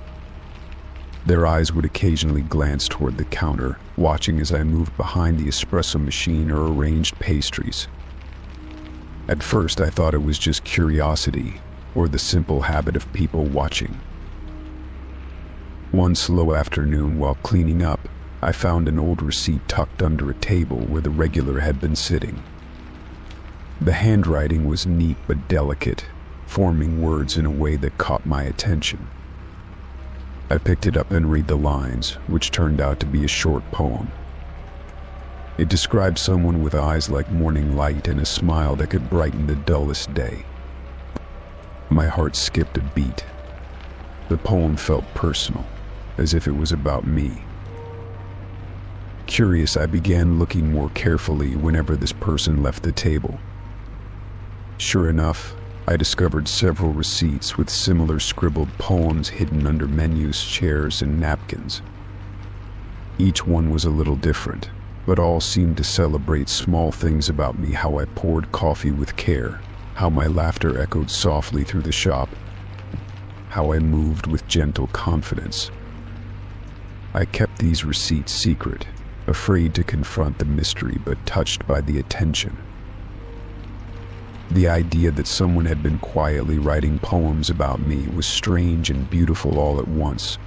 Their eyes would occasionally glance toward the counter, watching as I moved behind the espresso machine or arranged pastries. At first, I thought it was just curiosity, or the simple habit of people watching. One slow afternoon, while cleaning up, I found an old receipt tucked under a table where the regular had been sitting. The handwriting was neat but delicate, forming words in a way that caught my attention. I picked it up and read the lines, which turned out to be a short poem. It described someone with eyes like morning light and a smile that could brighten the dullest day. My heart skipped a beat. The poem felt personal, as if it was about me. Curious, I began looking more carefully whenever this person left the table. Sure enough, I discovered several receipts with similar scribbled poems hidden under menus, chairs, and napkins. Each one was a little different, but all seemed to celebrate small things about me: how I poured coffee with care, how my laughter echoed softly through the shop, how I moved with gentle confidence. I kept these receipts secret, afraid to confront the mystery but touched by the attention. The idea that someone had been quietly writing poems about me was strange and beautiful all at once.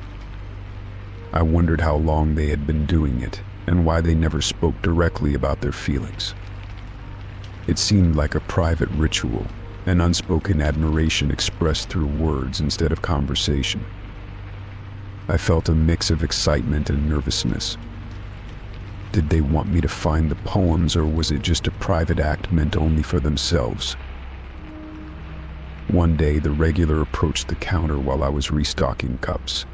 I wondered how long they had been doing it, and why they never spoke directly about their feelings. It seemed like a private ritual, an unspoken admiration expressed through words instead of conversation. I felt a mix of excitement and nervousness. Did they want me to find the poems, or was it just a private act meant only for themselves? One day, the regular approached the counter while I was restocking cups.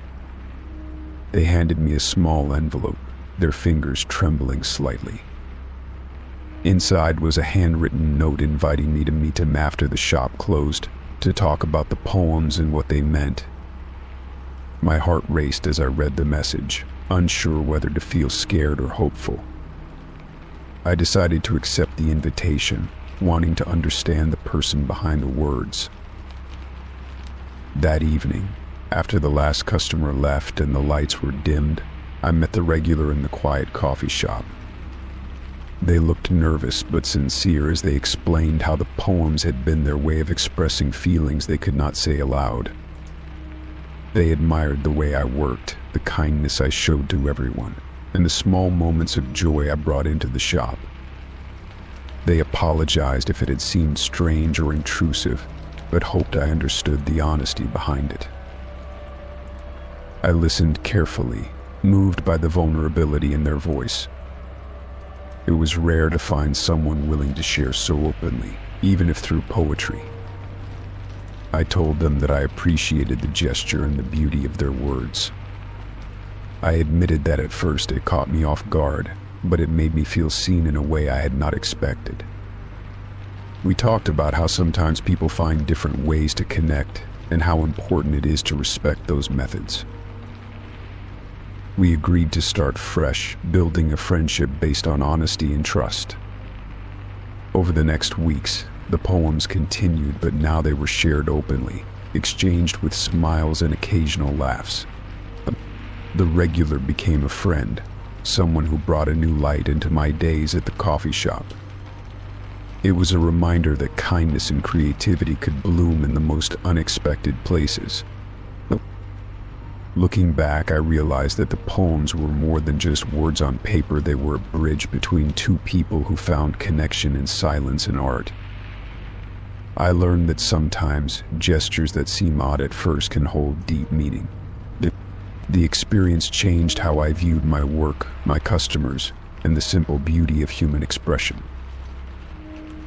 They handed me a small envelope, their fingers trembling slightly. Inside was a handwritten note inviting me to meet him after the shop closed, to talk about the poems and what they meant. My heart raced as I read the message, unsure whether to feel scared or hopeful. I decided to accept the invitation, wanting to understand the person behind the words. That evening, after the last customer left and the lights were dimmed, I met the regular in the quiet coffee shop. They looked nervous but sincere as they explained how the poems had been their way of expressing feelings they could not say aloud. They admired the way I worked, the kindness I showed to everyone, and the small moments of joy I brought into the shop. They apologized if it had seemed strange or intrusive, but hoped I understood the honesty behind it. I listened carefully, moved by the vulnerability in their voice. It was rare to find someone willing to share so openly. even if through poetry. I told them that I appreciated the gesture and the beauty of their words. I admitted that at first it caught me off guard, but it made me feel seen in a way I had not expected. We talked about how sometimes people find different ways to connect and how important it is to respect those methods. We agreed to start fresh, building a friendship based on honesty and trust. Over the next weeks, the poems continued, but now they were shared openly, exchanged with smiles and occasional laughs. The regular became a friend, someone who brought a new light into my days at the coffee shop. It was a reminder that kindness and creativity could bloom in the most unexpected places. Looking back, I realized that the poems were more than just words on paper. They were a bridge between two people who found connection in silence and art. I learned that sometimes gestures that seem odd at first can hold deep meaning. The experience changed how I viewed my work, my customers, and the simple beauty of human expression.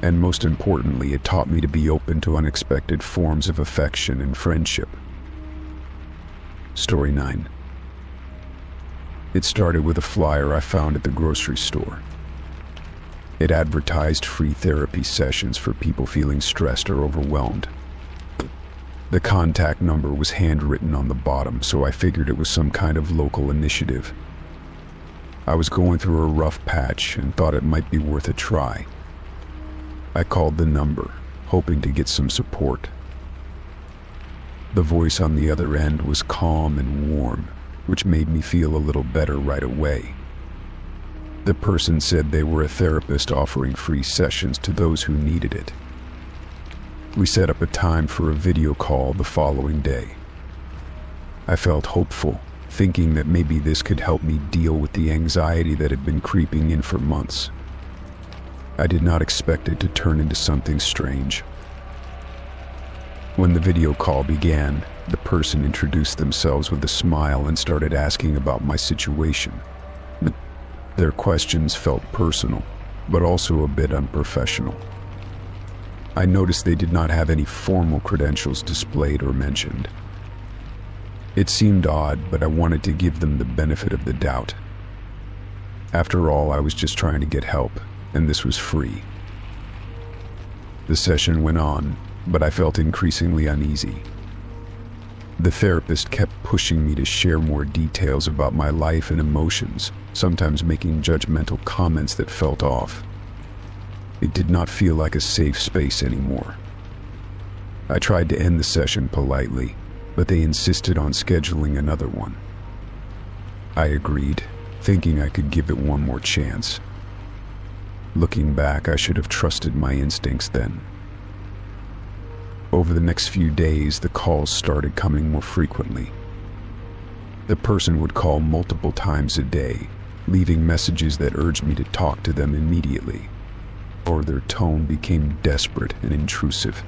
And most importantly, it taught me to be open to unexpected forms of affection and friendship. Story 9. It started with a flyer I found at the grocery store. It advertised free therapy sessions for people feeling stressed or overwhelmed. The contact number was handwritten on the bottom, so I figured it was some kind of local initiative. I was going through a rough patch and thought it might be worth a try. I called the number, hoping to get some support. The voice on the other end was calm and warm, which made me feel a little better right away. The person said they were a therapist offering free sessions to those who needed it. We set up a time for a video call the following day. I felt hopeful, thinking that maybe this could help me deal with the anxiety that had been creeping in for months. I did not expect it to turn into something strange. When the video call began, the person introduced themselves with a smile and started asking about my situation. Their questions felt personal, but also a bit unprofessional. I noticed they did not have any formal credentials displayed or mentioned. It seemed odd, but I wanted to give them the benefit of the doubt. After all, I was just trying to get help, and this was free. The session went on, but I felt increasingly uneasy. The therapist kept pushing me to share more details about my life and emotions, sometimes making judgmental comments that felt off. It did not feel like a safe space anymore. I tried to end the session politely, but they insisted on scheduling another one. I agreed, thinking I could give it one more chance. Looking back, I should have trusted my instincts then. Over the next few days, the calls started coming more frequently. The person would call multiple times a day, leaving messages that urged me to talk to them immediately, or their tone became desperate and intrusive.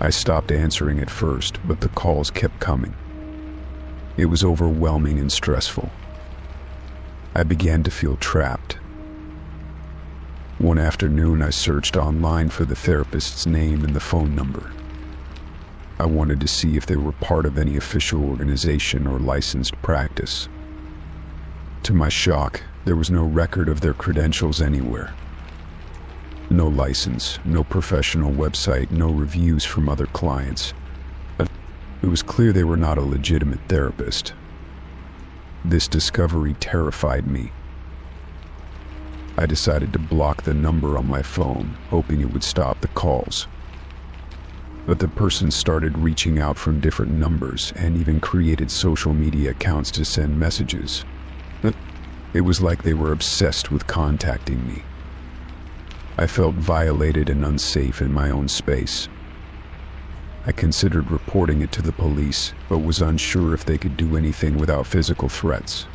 I stopped answering at first, but the calls kept coming. It was overwhelming and stressful. I began to feel trapped. One afternoon, I searched online for the therapist's name and the phone number. I wanted to see if they were part of any official organization or licensed practice. To my shock, there was no record of their credentials anywhere. No license, no professional website, no reviews from other clients. It was clear they were not a legitimate therapist. This discovery terrified me. I decided to block the number on my phone, hoping it would stop the calls. But the person started reaching out from different numbers and even created social media accounts to send messages. It was like they were obsessed with contacting me. I felt violated and unsafe in my own space. I considered reporting it to the police, but was unsure if they could do anything without physical threats.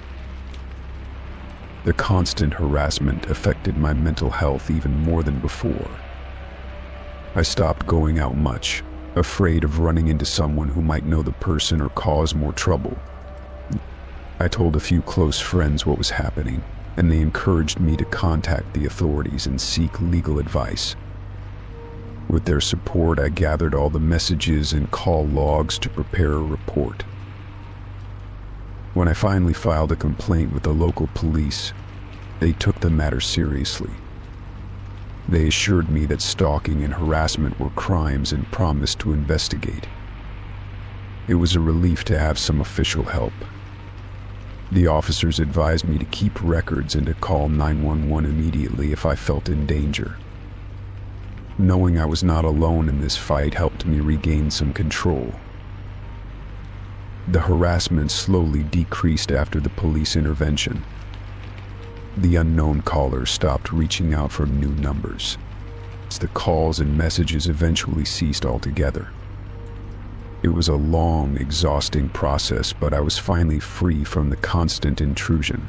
The constant harassment affected my mental health even more than before. I stopped going out much, afraid of running into someone who might know the person or cause more trouble. I told a few close friends what was happening, and they encouraged me to contact the authorities and seek legal advice. With their support, I gathered all the messages and call logs to prepare a report. When I finally filed a complaint with the local police, they took the matter seriously. They assured me that stalking and harassment were crimes and promised to investigate. It was a relief to have some official help. The officers advised me to keep records and to call 911 immediately if I felt in danger. Knowing I was not alone in this fight helped me regain some control. The harassment slowly decreased after the police intervention. The unknown caller stopped reaching out from new numbers. The calls and messages eventually ceased altogether. It was a long, exhausting process, but I was finally free from the constant intrusion.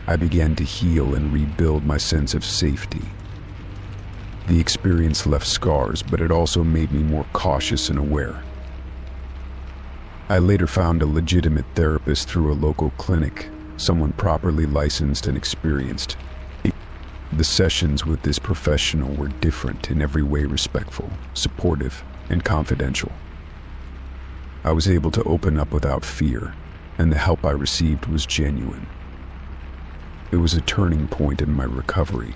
I began to heal and rebuild my sense of safety. The experience left scars, but it also made me more cautious and aware. I later found a legitimate therapist through a local clinic, someone properly licensed and experienced. The sessions with this professional were different, in every way respectful, supportive, and confidential. I was able to open up without fear, and the help I received was genuine. It was a turning point in my recovery.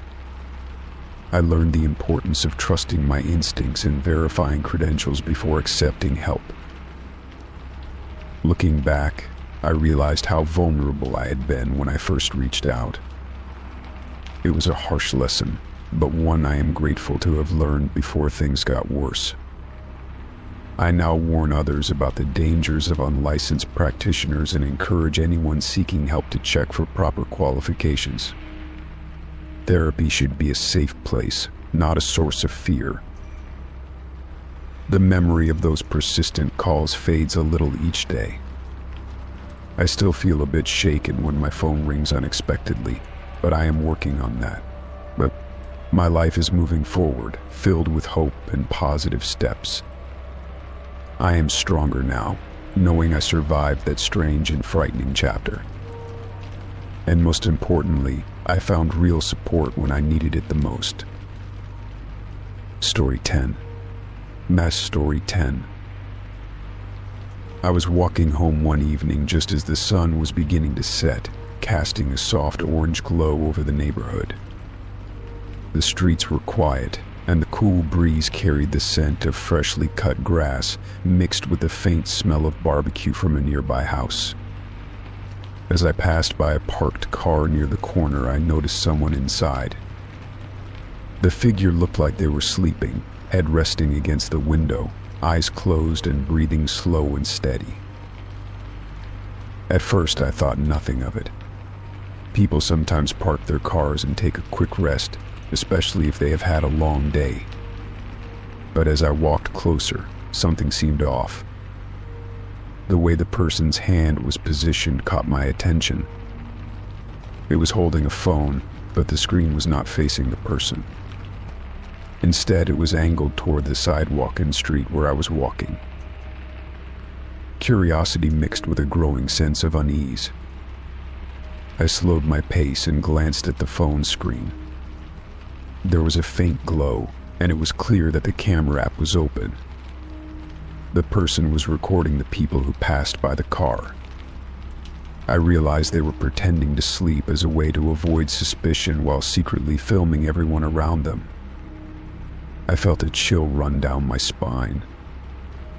I learned the importance of trusting my instincts and verifying credentials before accepting help. Looking back, I realized how vulnerable I had been when I first reached out. It was a harsh lesson, but one I am grateful to have learned before things got worse. I now warn others about the dangers of unlicensed practitioners and encourage anyone seeking help to check for proper qualifications. Therapy should be a safe place, not a source of fear. The memory of those persistent calls fades a little each day. I still feel a bit shaken when my phone rings unexpectedly, but I am working on that. But my life is moving forward, filled with hope and positive steps. I am stronger now, knowing I survived that strange and frightening chapter. And most importantly, I found real support when I needed it the most. Story 10. Mass Story 10. I was walking home one evening just as the sun was beginning to set, casting a soft orange glow over the neighborhood. The streets were quiet, and the cool breeze carried the scent of freshly cut grass mixed with the faint smell of barbecue from a nearby house. As I passed by a parked car near the corner, I noticed someone inside. The figure looked like they were sleeping, head resting against the window, eyes closed and breathing slow and steady. At first, I thought nothing of it. People sometimes park their cars and take a quick rest, especially if they have had a long day. But as I walked closer, something seemed off. The way the person's hand was positioned caught my attention. It was holding a phone, but the screen was not facing the person. Instead, it was angled toward the sidewalk and street where I was walking. Curiosity mixed with a growing sense of unease. I slowed my pace and glanced at the phone screen. There was a faint glow, and it was clear that the camera app was open. The person was recording the people who passed by the car. I realized they were pretending to sleep as a way to avoid suspicion while secretly filming everyone around them. I felt a chill run down my spine.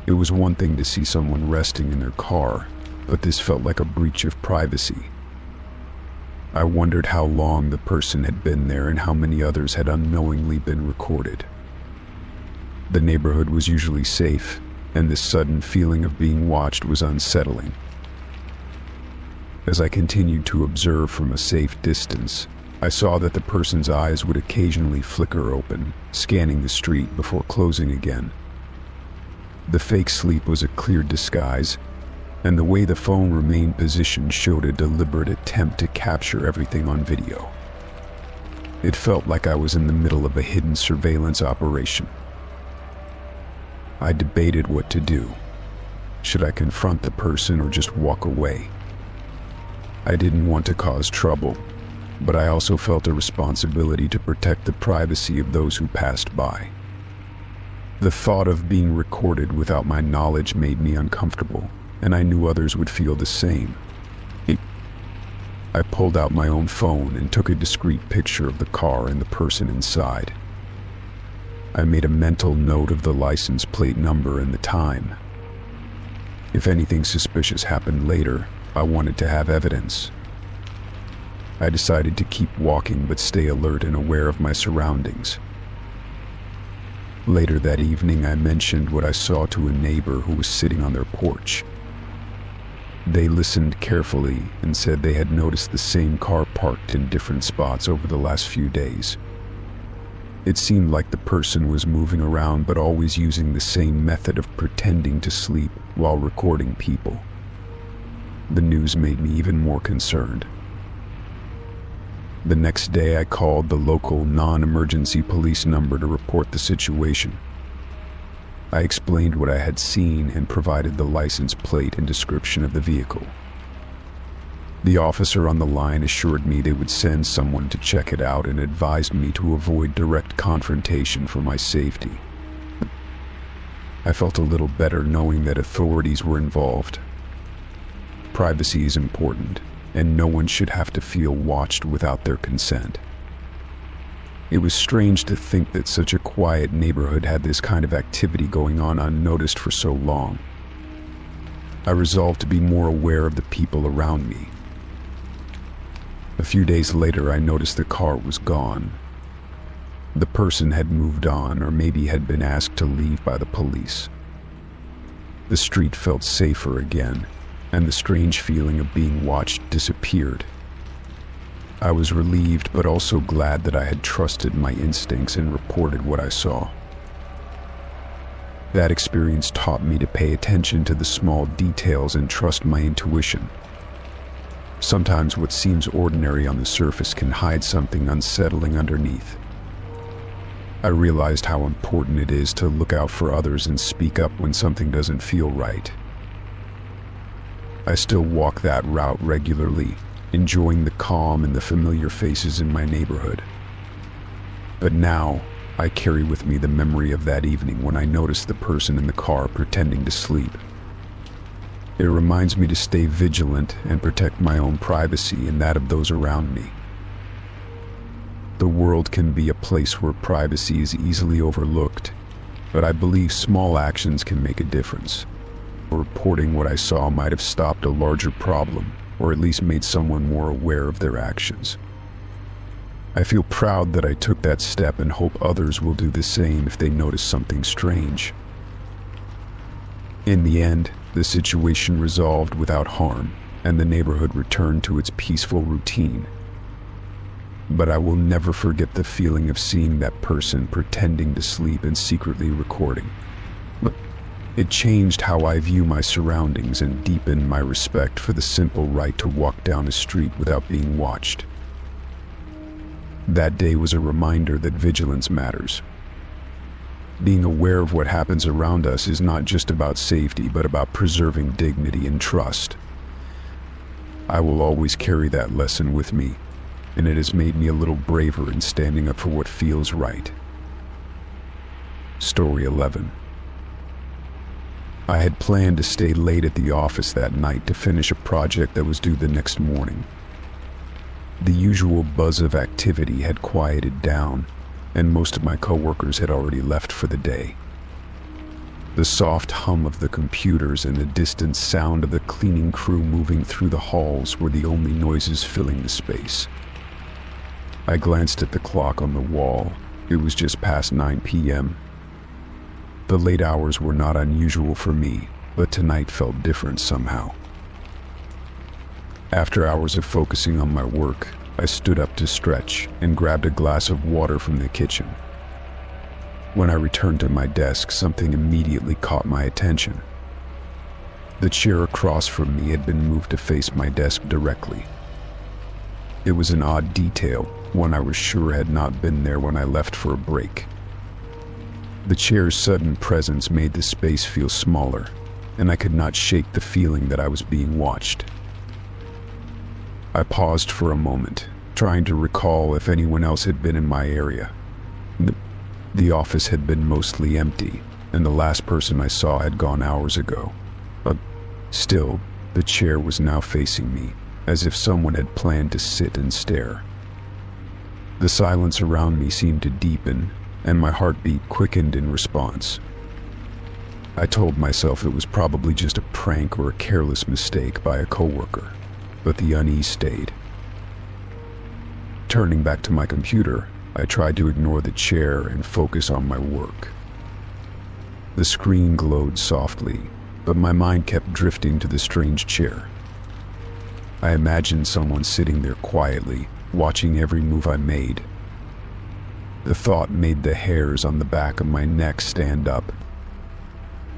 It was one thing to see someone resting in their car, but this felt like a breach of privacy. I wondered how long the person had been there and how many others had unknowingly been recorded. The neighborhood was usually safe, and this sudden feeling of being watched was unsettling. As I continued to observe from a safe distance, I saw that the person's eyes would occasionally flicker open, scanning the street before closing again. The fake sleep was a clear disguise, and the way the phone remained positioned showed a deliberate attempt to capture everything on video. It felt like I was in the middle of a hidden surveillance operation. I debated what to do. Should I confront the person or just walk away? I didn't want to cause trouble, but I also felt a responsibility to protect the privacy of those who passed by. The thought of being recorded without my knowledge made me uncomfortable, and I knew others would feel the same. I pulled out my own phone and took a discreet picture of the car and the person inside. I made a mental note of the license plate number and the time. If anything suspicious happened later, I wanted to have evidence. I decided to keep walking but stay alert and aware of my surroundings. Later that evening, I mentioned what I saw to a neighbor who was sitting on their porch. They listened carefully and said they had noticed the same car parked in different spots over the last few days. It seemed like the person was moving around but always using the same method of pretending to sleep while recording people. The news made me even more concerned. The next day, I called the local non-emergency police number to report the situation. I explained what I had seen and provided the license plate and description of the vehicle. The officer on the line assured me they would send someone to check it out and advised me to avoid direct confrontation for my safety. I felt a little better knowing that authorities were involved. Privacy is important, and no one should have to feel watched without their consent. It was strange to think that such a quiet neighborhood had this kind of activity going on unnoticed for so long. I resolved to be more aware of the people around me. A few days later, I noticed the car was gone. The person had moved on, or maybe had been asked to leave by the police. The street felt safer again, and the strange feeling of being watched disappeared. I was relieved, but also glad that I had trusted my instincts and reported what I saw. That experience taught me to pay attention to the small details and trust my intuition. Sometimes what seems ordinary on the surface can hide something unsettling underneath. I realized how important it is to look out for others and speak up when something doesn't feel right. I still walk that route regularly, enjoying the calm and the familiar faces in my neighborhood. But now, I carry with me the memory of that evening when I noticed the person in the car pretending to sleep. It reminds me to stay vigilant and protect my own privacy and that of those around me. The world can be a place where privacy is easily overlooked, but I believe small actions can make a difference. Reporting what I saw might have stopped a larger problem, or at least made someone more aware of their actions. I feel proud that I took that step and hope others will do the same if they notice something strange. In the end, the situation resolved without harm, and the neighborhood returned to its peaceful routine. But I will never forget the feeling of seeing that person pretending to sleep and secretly recording. It changed how I view my surroundings and deepened my respect for the simple right to walk down a street without being watched. That day was a reminder that vigilance matters. Being aware of what happens around us is not just about safety, but about preserving dignity and trust. I will always carry that lesson with me, and it has made me a little braver in standing up for what feels right. Story 11. I had planned to stay late at the office that night to finish a project that was due the next morning. The usual buzz of activity had quieted down, and most of my coworkers had already left for the day. The soft hum of the computers and the distant sound of the cleaning crew moving through the halls were the only noises filling the space. I glanced at the clock on the wall. It was just past 9 p.m. The late hours were not unusual for me, but tonight felt different somehow. After hours of focusing on my work, I stood up to stretch and grabbed a glass of water from the kitchen. When I returned to my desk, something immediately caught my attention. The chair across from me had been moved to face my desk directly. It was an odd detail, one I was sure had not been there when I left for a break. The chair's sudden presence made the space feel smaller, and I could not shake the feeling that I was being watched. I paused for a moment, trying to recall if anyone else had been in my area. The office had been mostly empty, and the last person I saw had gone hours ago. But still, the chair was now facing me, as if someone had planned to sit and stare. The silence around me seemed to deepen, and my heartbeat quickened in response. I told myself it was probably just a prank or a careless mistake by a coworker, but the unease stayed. Turning back to my computer, I tried to ignore the chair and focus on my work. The screen glowed softly, but my mind kept drifting to the strange chair. I imagined someone sitting there quietly, watching every move I made. The thought made the hairs on the back of my neck stand up.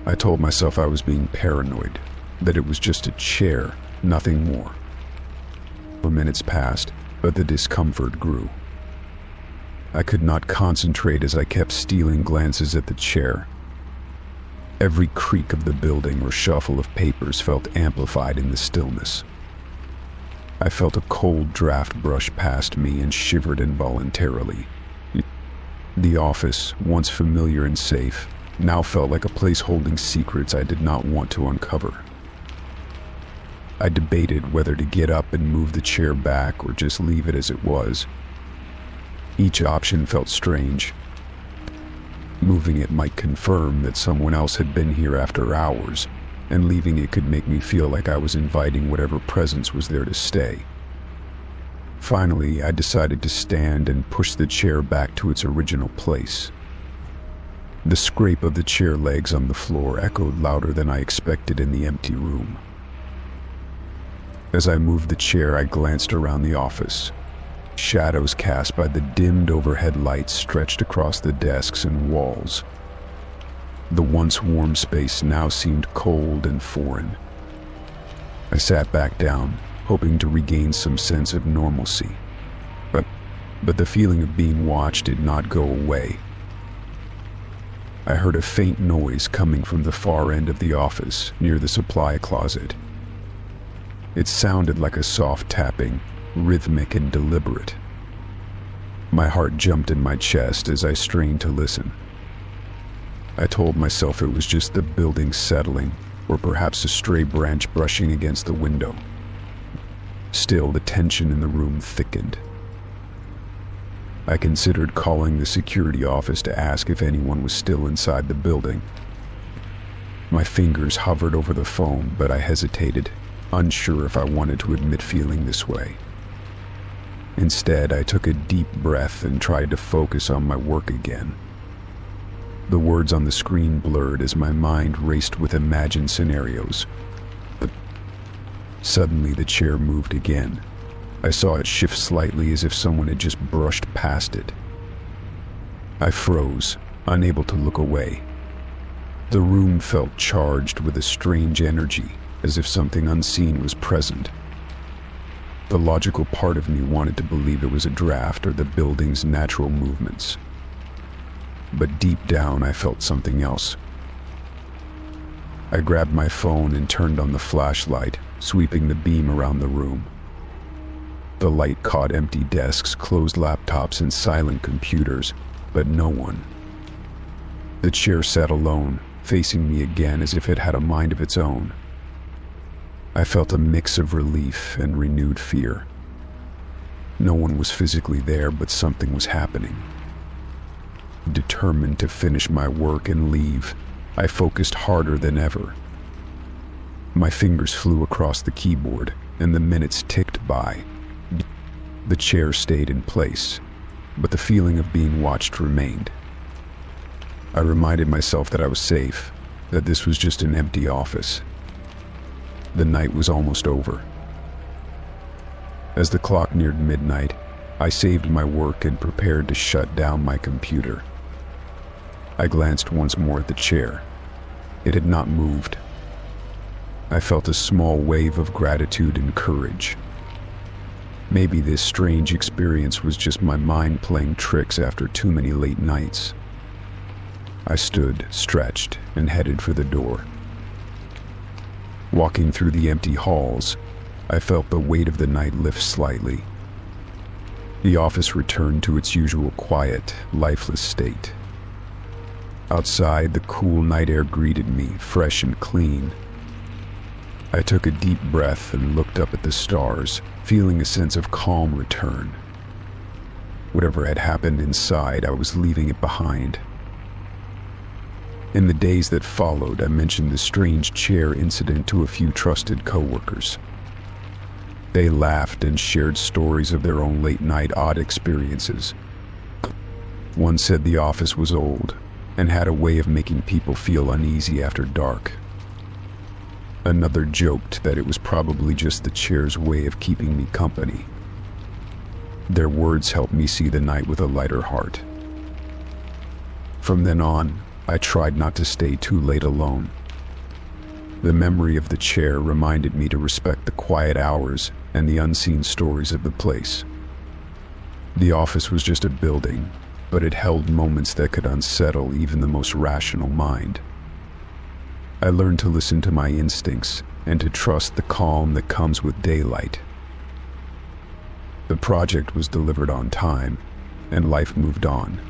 I told myself I was being paranoid, that it was just a chair, nothing more. 4 minutes passed, but the discomfort grew. I could not concentrate as I kept stealing glances at the chair. Every creak of the building or shuffle of papers felt amplified in the stillness. I felt a cold draft brush past me and shivered involuntarily. The office, once familiar and safe, now felt like a place holding secrets I did not want to uncover. I debated whether to get up and move the chair back or just leave it as it was. Each option felt strange. Moving it might confirm that someone else had been here after hours, and leaving it could make me feel like I was inviting whatever presence was there to stay. Finally, I decided to stand and push the chair back to its original place. The scrape of the chair legs on the floor echoed louder than I expected in the empty room. As I moved the chair, I glanced around the office. Shadows cast by the dimmed overhead lights stretched across the desks and walls. The once warm space now seemed cold and foreign. I sat back down, hoping to regain some sense of normalcy. But the feeling of being watched did not go away. I heard a faint noise coming from the far end of the office, near the supply closet. It sounded like a soft tapping, rhythmic and deliberate. My heart jumped in my chest as I strained to listen. I told myself it was just the building settling, or perhaps a stray branch brushing against the window. Still, the tension in the room thickened. I considered calling the security office to ask if anyone was still inside the building. My fingers hovered over the phone, but I hesitated, unsure if I wanted to admit feeling this way. Instead, I took a deep breath and tried to focus on my work again. The words on the screen blurred as my mind raced with imagined scenarios. But suddenly the chair moved again. I saw it shift slightly as if someone had just brushed past it. I froze, unable to look away. The room felt charged with a strange energy, as if something unseen was present. The logical part of me wanted to believe it was a draft or the building's natural movements. But deep down I felt something else. I grabbed my phone and turned on the flashlight, sweeping the beam around the room. The light caught empty desks, closed laptops, and silent computers, but no one. The chair sat alone, facing me again as if it had a mind of its own. I felt a mix of relief and renewed fear. No one was physically there, but something was happening. Determined to finish my work and leave, I focused harder than ever. My fingers flew across the keyboard, and the minutes ticked by. The chair stayed in place, but the feeling of being watched remained. I reminded myself that I was safe, that this was just an empty office. The night was almost over. As the clock neared midnight, I saved my work and prepared to shut down my computer. I glanced once more at the chair. It had not moved. I felt a small wave of gratitude and courage. Maybe this strange experience was just my mind playing tricks after too many late nights. I stood, stretched, and headed for the door. Walking through the empty halls, I felt the weight of the night lift slightly. The office returned to its usual quiet, lifeless state, Outside, the cool night air greeted me, fresh and clean. I took a deep breath and looked up at the stars, feeling a sense of calm return. Whatever had happened inside, I was leaving it behind. In the days that followed, I mentioned the strange chair incident to a few trusted coworkers. They laughed and shared stories of their own late-night odd experiences. One said the office was old and had a way of making people feel uneasy after dark. Another joked that it was probably just the chair's way of keeping me company. Their words helped me see the night with a lighter heart. From then on, I tried not to stay too late alone. The memory of the chair reminded me to respect the quiet hours and the unseen stories of the place. The office was just a building, but it held moments that could unsettle even the most rational mind. I learned to listen to my instincts and to trust the calm that comes with daylight. The project was delivered on time, and life moved on.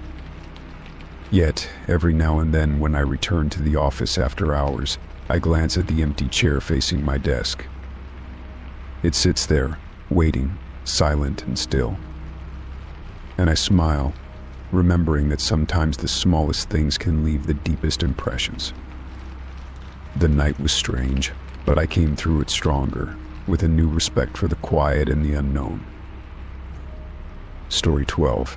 Yet, every now and then when I return to the office after hours, I glance at the empty chair facing my desk. It sits there, waiting, silent and still. And I smile, remembering that sometimes the smallest things can leave the deepest impressions. The night was strange, but I came through it stronger, with a new respect for the quiet and the unknown. Story 12.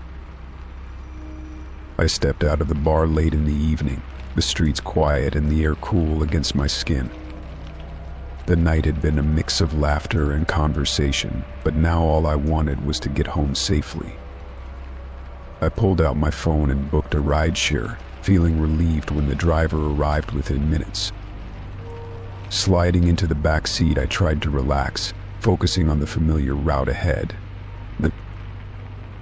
I stepped out of the bar late in the evening, the streets quiet and the air cool against my skin. The night had been a mix of laughter and conversation, but now all I wanted was to get home safely. I pulled out my phone and booked a rideshare, feeling relieved when the driver arrived within minutes. Sliding into the back seat, I tried to relax, focusing on the familiar route ahead.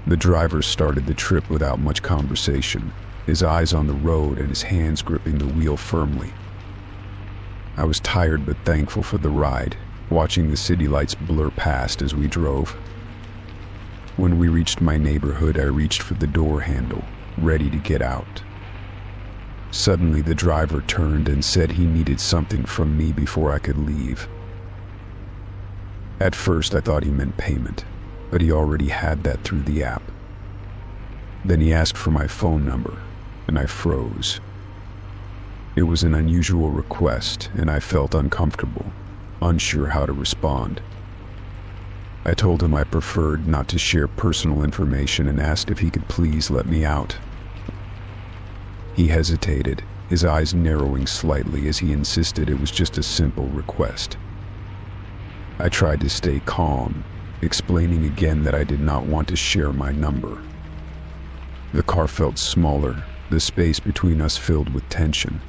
The driver started the trip without much conversation, his eyes on the road and his hands gripping the wheel firmly. I was tired but thankful for the ride, watching the city lights blur past as we drove. When we reached my neighborhood, I reached for the door handle, ready to get out. Suddenly, the driver turned and said he needed something from me before I could leave. At first, I thought he meant payment, but he already had that through the app. Then he asked for my phone number, and I froze. It was an unusual request, and I felt uncomfortable, unsure how to respond. I told him I preferred not to share personal information and asked if he could please let me out. He hesitated, his eyes narrowing slightly as he insisted it was just a simple request. I tried to stay calm, explaining again that I did not want to share my number. The car felt smaller, the space between us filled with tension.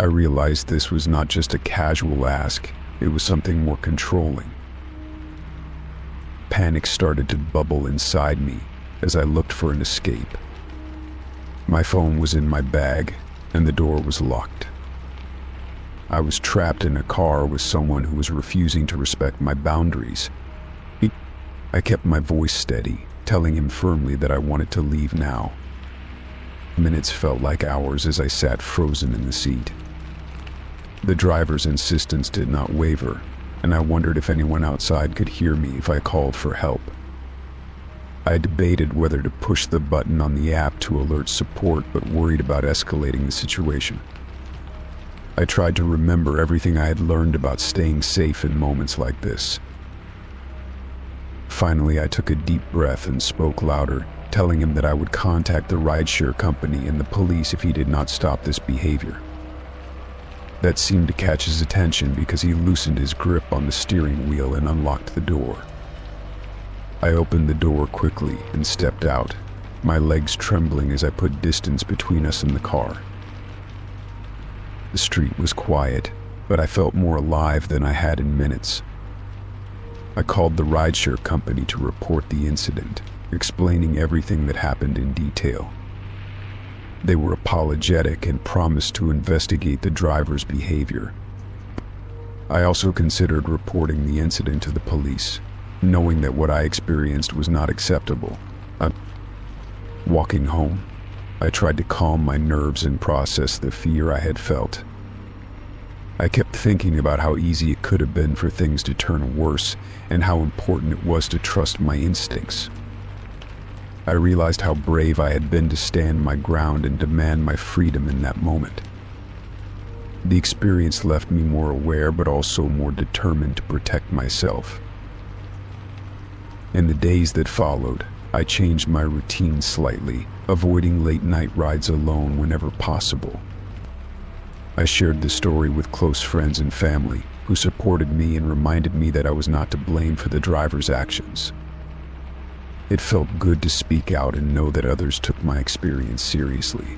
I realized this was not just a casual ask, it was something more controlling. Panic started to bubble inside me as I looked for an escape. My phone was in my bag, and the door was locked. I was trapped in a car with someone who was refusing to respect my boundaries. I kept my voice steady, telling him firmly that I wanted to leave now. Minutes felt like hours as I sat frozen in the seat. The driver's insistence did not waver, and I wondered if anyone outside could hear me if I called for help. I debated whether to push the button on the app to alert support, but worried about escalating the situation. I tried to remember everything I had learned about staying safe in moments like this. Finally, I took a deep breath and spoke louder, telling him that I would contact the rideshare company and the police if he did not stop this behavior. That seemed to catch his attention because he loosened his grip on the steering wheel and unlocked the door. I opened the door quickly and stepped out, my legs trembling as I put distance between us and the car. The street was quiet, but I felt more alive than I had in minutes. I called the rideshare company to report the incident, explaining everything that happened in detail. They were apologetic and promised to investigate the driver's behavior. I also considered reporting the incident to the police, knowing that what I experienced was not acceptable. Walking home, I tried to calm my nerves and process the fear I had felt. I kept thinking about how easy it could have been for things to turn worse and how important it was to trust my instincts. I realized how brave I had been to stand my ground and demand my freedom in that moment. The experience left me more aware but also more determined to protect myself. In the days that followed, I changed my routine slightly, avoiding late-night rides alone whenever possible. I shared the story with close friends and family, who supported me and reminded me that I was not to blame for the driver's actions. It felt good to speak out and know that others took my experience seriously.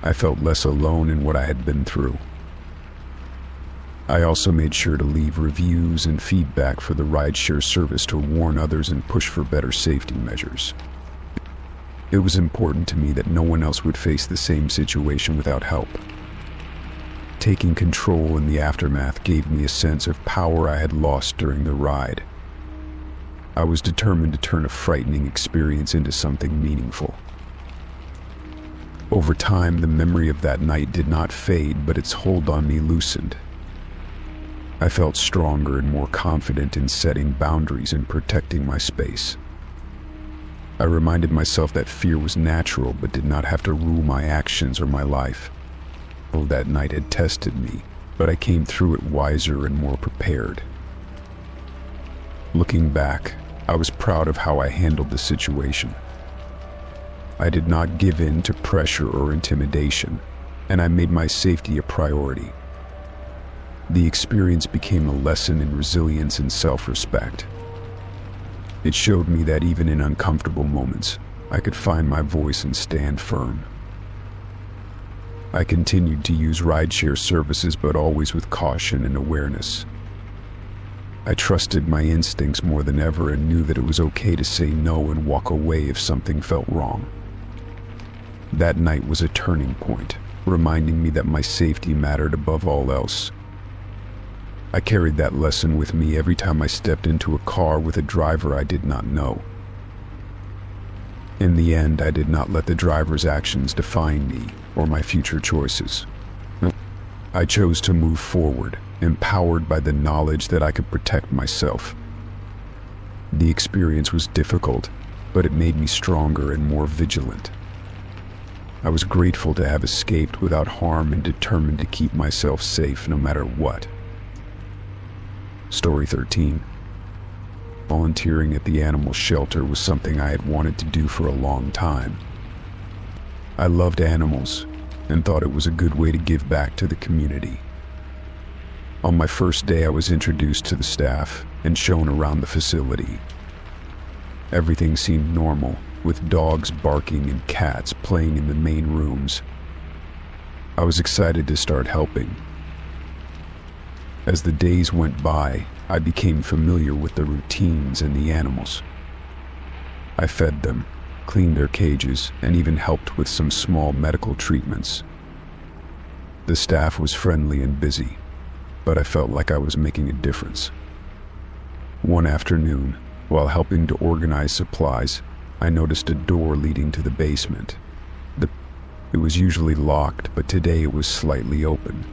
I felt less alone in what I had been through. I also made sure to leave reviews and feedback for the rideshare service to warn others and push for better safety measures. It was important to me that no one else would face the same situation without help. Taking control in the aftermath gave me a sense of power I had lost during the ride. I was determined to turn a frightening experience into something meaningful. Over time, the memory of that night did not fade, but its hold on me loosened. I felt stronger and more confident in setting boundaries and protecting my space. I reminded myself that fear was natural but did not have to rule my actions or my life. That night had tested me, but I came through it wiser and more prepared. Looking back, I was proud of how I handled the situation. I did not give in to pressure or intimidation, and I made my safety a priority. The experience became a lesson in resilience and self-respect. It showed me that even in uncomfortable moments, I could find my voice and stand firm. I continued to use rideshare services, but always with caution and awareness. I trusted my instincts more than ever and knew that it was okay to say no and walk away if something felt wrong. That night was a turning point, reminding me that my safety mattered above all else. I carried that lesson with me every time I stepped into a car with a driver I did not know. In the end, I did not let the driver's actions define me or my future choices. I chose to move forward, empowered by the knowledge that I could protect myself. The experience was difficult, but it made me stronger and more vigilant. I was grateful to have escaped without harm and determined to keep myself safe no matter what. Story 13. Volunteering at the animal shelter was something I had wanted to do for a long time. I loved animals and thought it was a good way to give back to the community. On my first day, I was introduced to the staff and shown around the facility. Everything seemed normal, with dogs barking and cats playing in the main rooms. I was excited to start helping. As the days went by, I became familiar with the routines and the animals. I fed them, cleaned their cages, and even helped with some small medical treatments. The staff was friendly and busy, but I felt like I was making a difference. One afternoon, while helping to organize supplies, I noticed a door leading to the basement. It was usually locked, but today it was slightly open.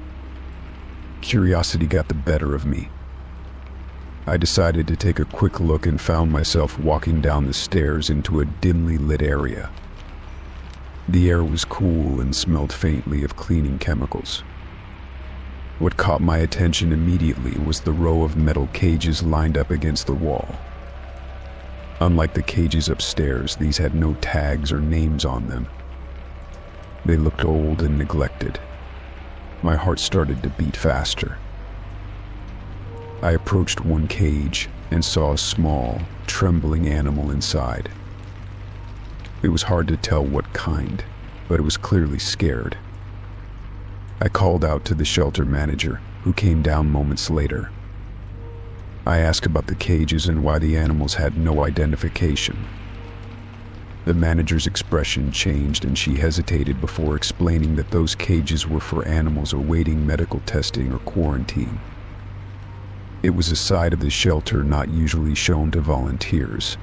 Curiosity got the better of me. I decided to take a quick look and found myself walking down the stairs into a dimly lit area. The air was cool and smelled faintly of cleaning chemicals. What caught my attention immediately was the row of metal cages lined up against the wall. Unlike the cages upstairs, these had no tags or names on them. They looked old and neglected. My heart started to beat faster. I approached one cage and saw a small, trembling animal inside. It was hard to tell what kind, but it was clearly scared. I called out to the shelter manager, who came down moments later. I asked about the cages and why the animals had no identification. The manager's expression changed and she hesitated before explaining that those cages were for animals awaiting medical testing or quarantine. It was a side of the shelter not usually shown to volunteers.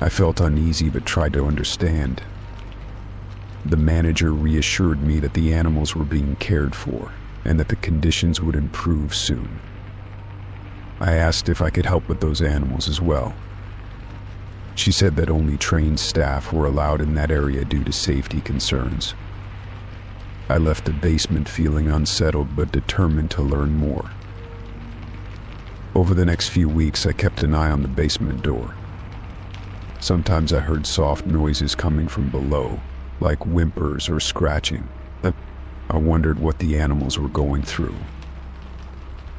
I felt uneasy but tried to understand, The manager reassured me that the animals were being cared for and that the conditions would improve soon. I asked if I could help with those animals as well. She said that only trained staff were allowed in that area due to safety concerns. I left the basement feeling unsettled but determined to learn more. Over the next few weeks, I kept an eye on the basement door. Sometimes I heard soft noises coming from below, like whimpers or scratching. I wondered what the animals were going through.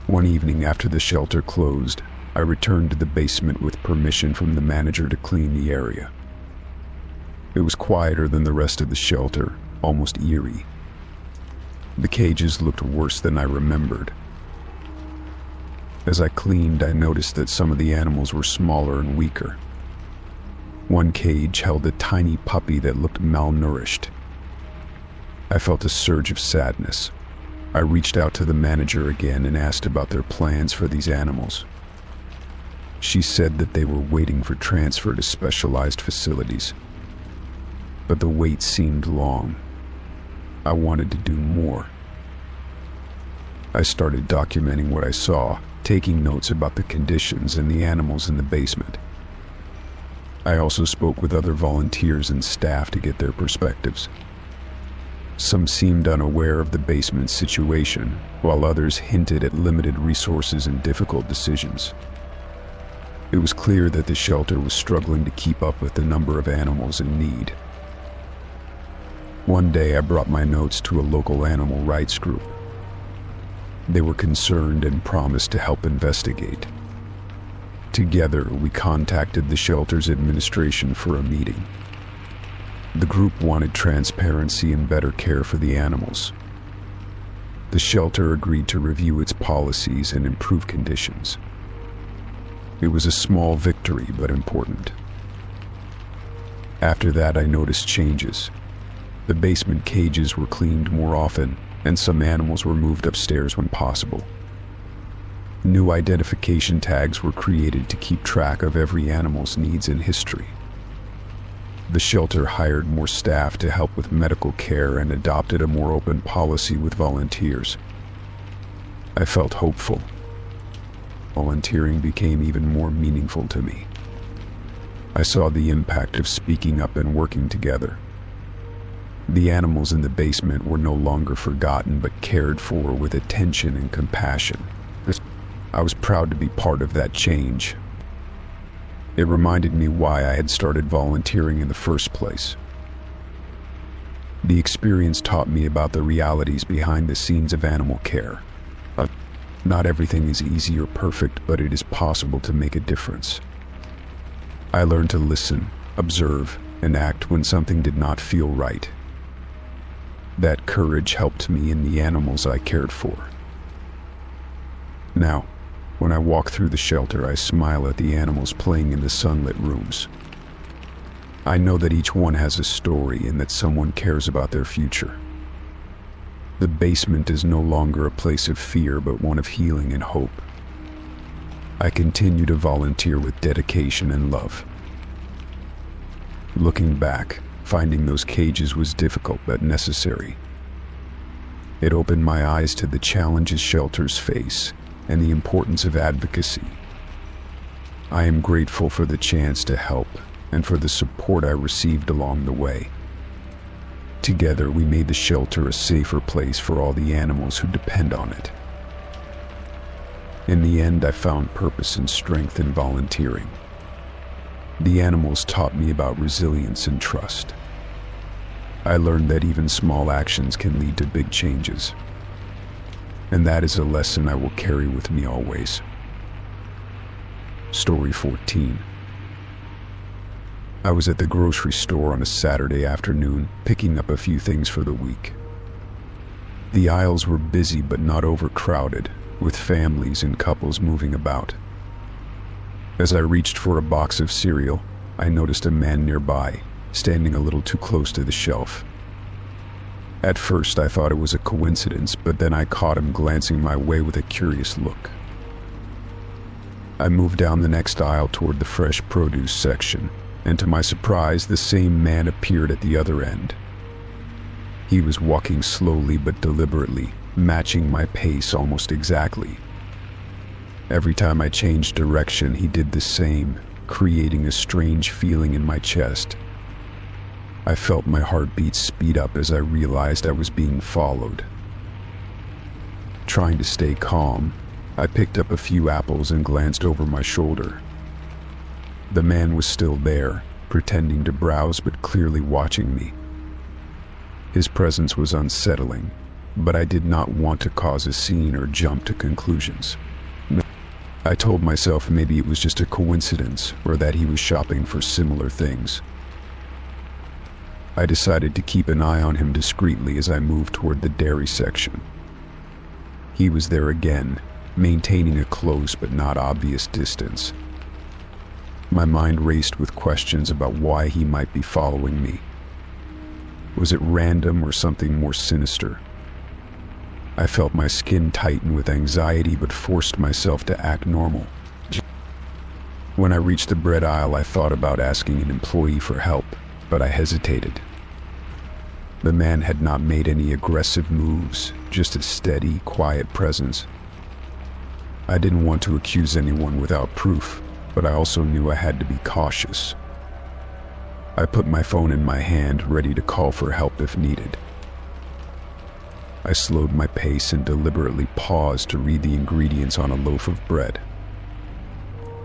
One evening after the shelter closed, I returned to the basement with permission from the manager to clean the area. It was quieter than the rest of the shelter, almost eerie. The cages looked worse than I remembered. As I cleaned, I noticed that some of the animals were smaller and weaker. One cage held a tiny puppy that looked malnourished. I felt a surge of sadness. I reached out to the manager again and asked about their plans for these animals. She said that they were waiting for transfer to specialized facilities. But the wait seemed long. I wanted to do more. I started documenting what I saw, taking notes about the conditions and the animals in the basement. I also spoke with other volunteers and staff to get their perspectives. Some seemed unaware of the basement situation, while others hinted at limited resources and difficult decisions. It was clear that the shelter was struggling to keep up with the number of animals in need. One day I brought my notes to a local animal rights group. They were concerned and promised to help investigate. Together, we contacted the shelter's administration for a meeting. The group wanted transparency and better care for the animals. The shelter agreed to review its policies and improve conditions. It was a small victory, but important. After that, I noticed changes. The basement cages were cleaned more often, and some animals were moved upstairs when possible. New identification tags were created to keep track of every animal's needs and history. The shelter hired more staff to help with medical care and adopted a more open policy with volunteers. I felt hopeful. Volunteering became even more meaningful to me. I saw the impact of speaking up and working together. The animals in the basement were no longer forgotten but cared for with attention and compassion. I was proud to be part of that change. It reminded me why I had started volunteering in the first place. The experience taught me about the realities behind the scenes of animal care. Not everything is easy or perfect, but it is possible to make a difference. I learned to listen, observe, and act when something did not feel right. That courage helped me in the animals I cared for. Now, when I walk through the shelter, I smile at the animals playing in the sunlit rooms. I know that each one has a story and that someone cares about their future. The basement is no longer a place of fear, but one of healing and hope. I continue to volunteer with dedication and love. Looking back, finding those cages was difficult but necessary. It opened my eyes to the challenges shelters face and the importance of advocacy. I am grateful for the chance to help and for the support I received along the way. Together, we made the shelter a safer place for all the animals who depend on it. In the end, I found purpose and strength in volunteering. The animals taught me about resilience and trust. I learned that even small actions can lead to big changes. And that is a lesson I will carry with me always. Story 14. I was at the grocery store on a Saturday afternoon, picking up a few things for the week. The aisles were busy but not overcrowded, with families and couples moving about. As I reached for a box of cereal, I noticed a man nearby, standing a little too close to the shelf. At first, I thought it was a coincidence, but then I caught him glancing my way with a curious look. I moved down the next aisle toward the fresh produce section, and to my surprise, the same man appeared at the other end. He was walking slowly but deliberately, matching my pace almost exactly. Every time I changed direction, he did the same, creating a strange feeling in my chest. I felt my heartbeat speed up as I realized I was being followed. Trying to stay calm, I picked up a few apples and glanced over my shoulder. The man was still there, pretending to browse but clearly watching me. His presence was unsettling, but I did not want to cause a scene or jump to conclusions. I told myself maybe it was just a coincidence or that he was shopping for similar things. I decided to keep an eye on him discreetly as I moved toward the dairy section. He was there again, maintaining a close but not obvious distance. My mind raced with questions about why he might be following me. Was it random or something more sinister? I felt my skin tighten with anxiety but forced myself to act normal. When I reached the bread aisle, I thought about asking an employee for help, but I hesitated. The man had not made any aggressive moves, just a steady, quiet presence. I didn't want to accuse anyone without proof, but I also knew I had to be cautious. I put my phone in my hand, ready to call for help if needed. I slowed my pace and deliberately paused to read the ingredients on a loaf of bread.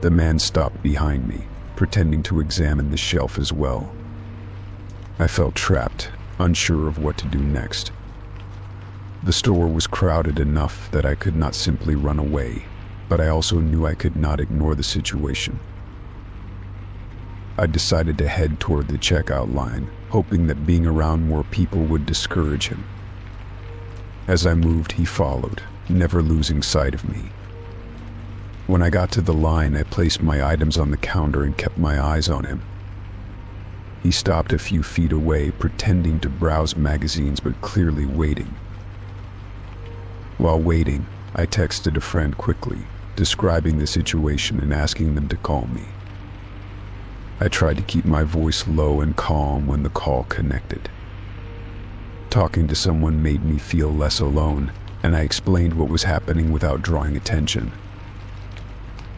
The man stopped behind me, pretending to examine the shelf as well. I felt trapped, unsure of what to do next. The store was crowded enough that I could not simply run away, but I also knew I could not ignore the situation. I decided to head toward the checkout line, hoping that being around more people would discourage him. As I moved, he followed, never losing sight of me. When I got to the line, I placed my items on the counter and kept my eyes on him. He stopped a few feet away, pretending to browse magazines but clearly waiting. While waiting, I texted a friend quickly, describing the situation and asking them to call me. I tried to keep my voice low and calm when the call connected. Talking to someone made me feel less alone, and I explained what was happening without drawing attention.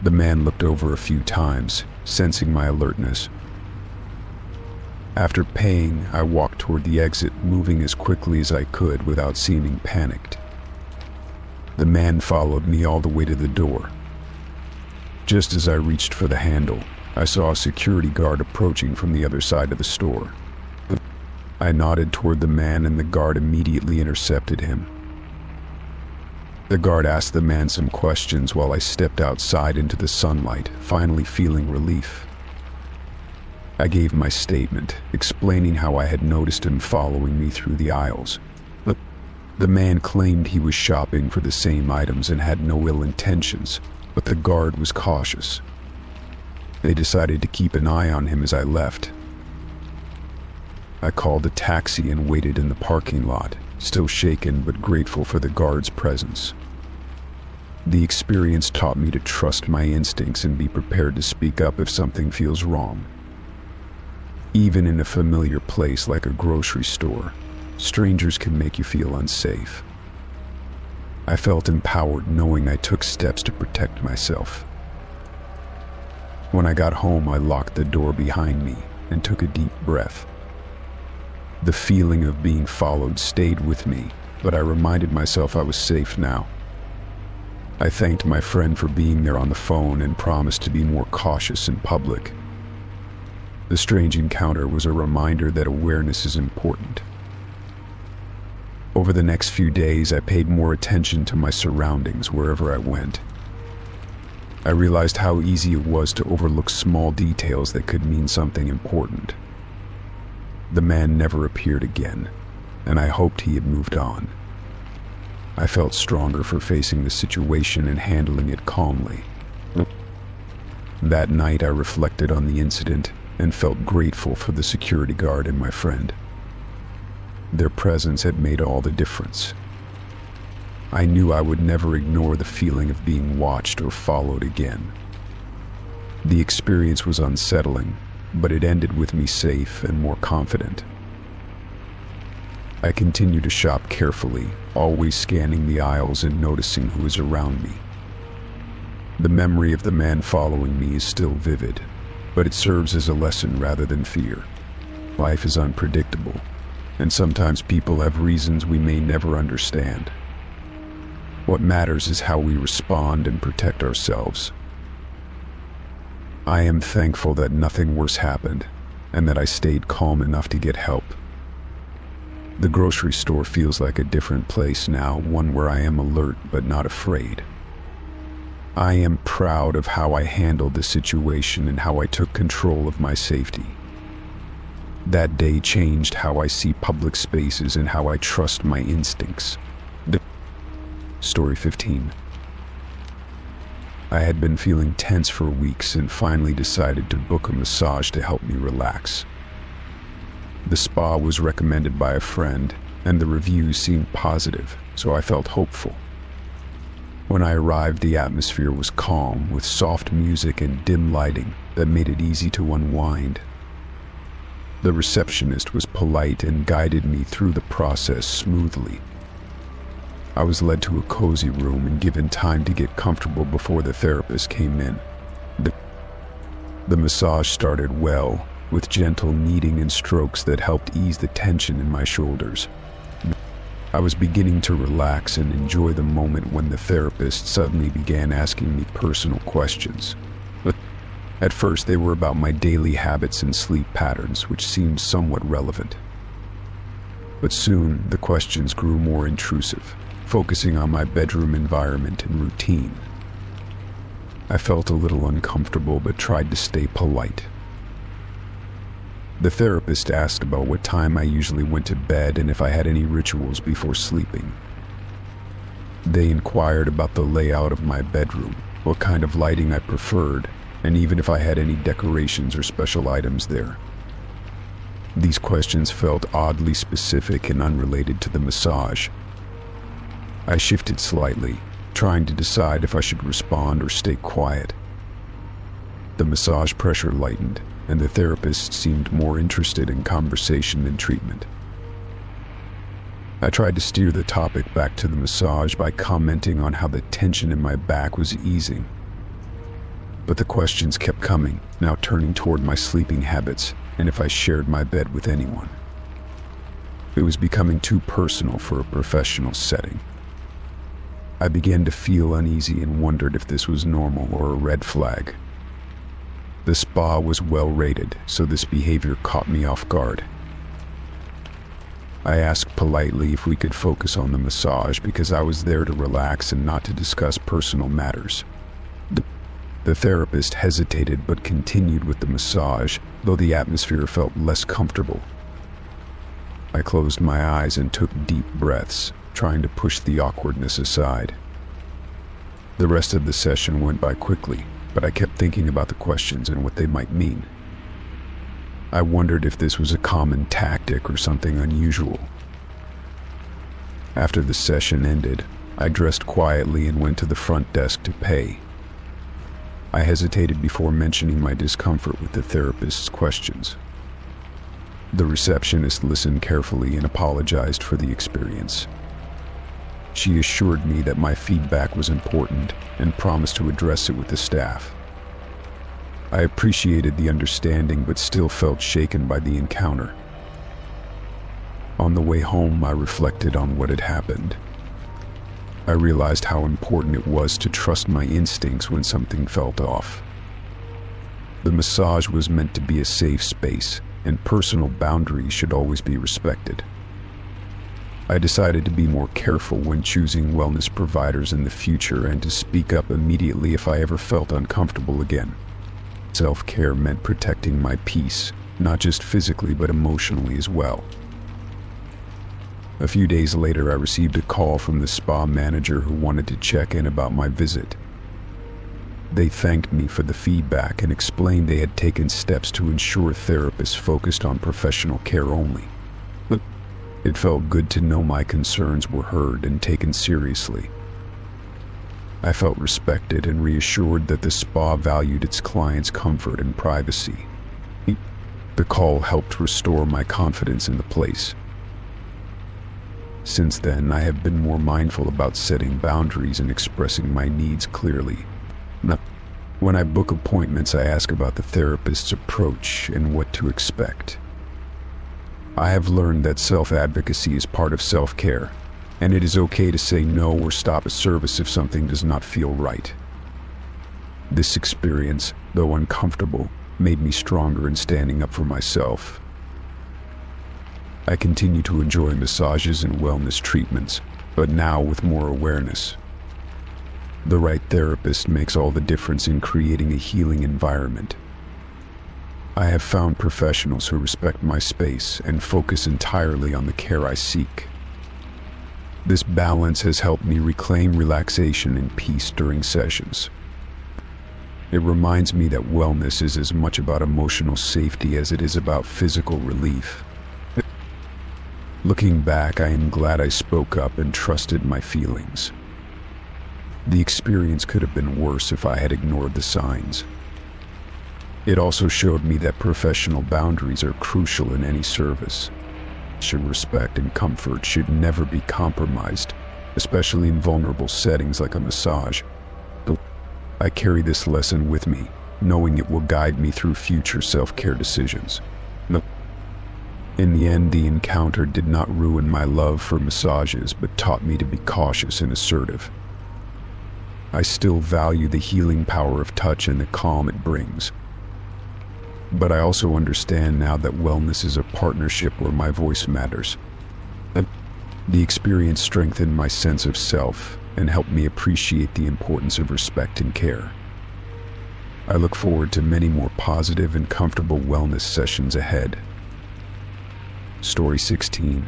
The man looked over a few times, sensing my alertness. After paying, I walked toward the exit, moving as quickly as I could without seeming panicked. The man followed me all the way to the door. Just as I reached for the handle, I saw a security guard approaching from the other side of the store. I nodded toward the man and the guard immediately intercepted him. The guard asked the man some questions while I stepped outside into the sunlight, finally feeling relief. I gave my statement, explaining how I had noticed him following me through the aisles. The man claimed he was shopping for the same items and had no ill intentions, but the guard was cautious. They decided to keep an eye on him as I left. I called a taxi and waited in the parking lot, still shaken but grateful for the guard's presence. The experience taught me to trust my instincts and be prepared to speak up if something feels wrong. Even in a familiar place like a grocery store, strangers can make you feel unsafe. I felt empowered knowing I took steps to protect myself. When I got home, I locked the door behind me and took a deep breath. The feeling of being followed stayed with me, but I reminded myself I was safe now. I thanked my friend for being there on the phone and promised to be more cautious in public. The strange encounter was a reminder that awareness is important. Over the next few days, I paid more attention to my surroundings wherever I went. I realized how easy it was to overlook small details that could mean something important. The man never appeared again, and I hoped he had moved on. I felt stronger for facing the situation and handling it calmly. That night, I reflected on the incident and felt grateful for the security guard and my friend. Their presence had made all the difference. I knew I would never ignore the feeling of being watched or followed again. The experience was unsettling, but it ended with me safe and more confident. I continue to shop carefully, always scanning the aisles and noticing who is around me. The memory of the man following me is still vivid, but it serves as a lesson rather than fear. Life is unpredictable, and sometimes people have reasons we may never understand. What matters is how we respond and protect ourselves. I am thankful that nothing worse happened, and that I stayed calm enough to get help. The grocery store feels like a different place now, one where I am alert but not afraid. I am proud of how I handled the situation and how I took control of my safety. That day changed how I see public spaces and how I trust my instincts. Story 15. I had been feeling tense for weeks and finally decided to book a massage to help me relax. The spa was recommended by a friend, and the reviews seemed positive, so I felt hopeful. When I arrived, the atmosphere was calm, with soft music and dim lighting that made it easy to unwind. The receptionist was polite and guided me through the process smoothly. I was led to a cozy room and given time to get comfortable before the therapist came in. The massage started well, with gentle kneading and strokes that helped ease the tension in my shoulders. I was beginning to relax and enjoy the moment when the therapist suddenly began asking me personal questions. At first, they were about my daily habits and sleep patterns, which seemed somewhat relevant. But soon, the questions grew more intrusive, focusing on my bedroom environment and routine. I felt a little uncomfortable but tried to stay polite. The therapist asked about what time I usually went to bed and if I had any rituals before sleeping. They inquired about the layout of my bedroom, what kind of lighting I preferred, and even if I had any decorations or special items there. These questions felt oddly specific and unrelated to the massage. I shifted slightly, trying to decide if I should respond or stay quiet. The massage pressure lightened, and the therapist seemed more interested in conversation than treatment. I tried to steer the topic back to the massage by commenting on how the tension in my back was easing. But the questions kept coming, now turning toward my sleeping habits and if I shared my bed with anyone. It was becoming too personal for a professional setting. I began to feel uneasy and wondered if this was normal or a red flag. The spa was well rated, so this behavior caught me off guard. I asked politely if we could focus on the massage because I was there to relax and not to discuss personal matters. The therapist hesitated but continued with the massage, though the atmosphere felt less comfortable. I closed my eyes and took deep breaths, trying to push the awkwardness aside. The rest of the session went by quickly, but I kept thinking about the questions and what they might mean. I wondered if this was a common tactic or something unusual. After the session ended, I dressed quietly and went to the front desk to pay. I hesitated before mentioning my discomfort with the therapist's questions. The receptionist listened carefully and apologized for the experience. She assured me that my feedback was important and promised to address it with the staff. I appreciated the understanding but still felt shaken by the encounter. On the way home, I reflected on what had happened. I realized how important it was to trust my instincts when something felt off. The massage was meant to be a safe space, and personal boundaries should always be respected. I decided to be more careful when choosing wellness providers in the future and to speak up immediately if I ever felt uncomfortable again. Self-care meant protecting my peace, not just physically but emotionally as well. A few days later, I received a call from the spa manager who wanted to check in about my visit. They thanked me for the feedback and explained they had taken steps to ensure therapists focused on professional care only. It felt good to know my concerns were heard and taken seriously. I felt respected and reassured that the spa valued its clients' comfort and privacy. The call helped restore my confidence in the place. Since then, I have been more mindful about setting boundaries and expressing my needs clearly. When I book appointments, I ask about the therapist's approach and what to expect. I have learned that self-advocacy is part of self-care, and it is okay to say no or stop a service if something does not feel right. This experience, though uncomfortable, made me stronger in standing up for myself. I continue to enjoy massages and wellness treatments, but now with more awareness. The right therapist makes all the difference in creating a healing environment. I have found professionals who respect my space and focus entirely on the care I seek. This balance has helped me reclaim relaxation and peace during sessions. It reminds me that wellness is as much about emotional safety as it is about physical relief. Looking back, I am glad I spoke up and trusted my feelings. The experience could have been worse if I had ignored the signs. It also showed me that professional boundaries are crucial in any service. Respect and comfort should never be compromised, especially in vulnerable settings like a massage. I carry this lesson with me, knowing it will guide me through future self-care decisions. In the end, the encounter did not ruin my love for massages, but taught me to be cautious and assertive. I still value the healing power of touch and the calm it brings. But I also understand now that wellness is a partnership where my voice matters. The experience strengthened my sense of self and helped me appreciate the importance of respect and care. I look forward to many more positive and comfortable wellness sessions ahead. Story 16.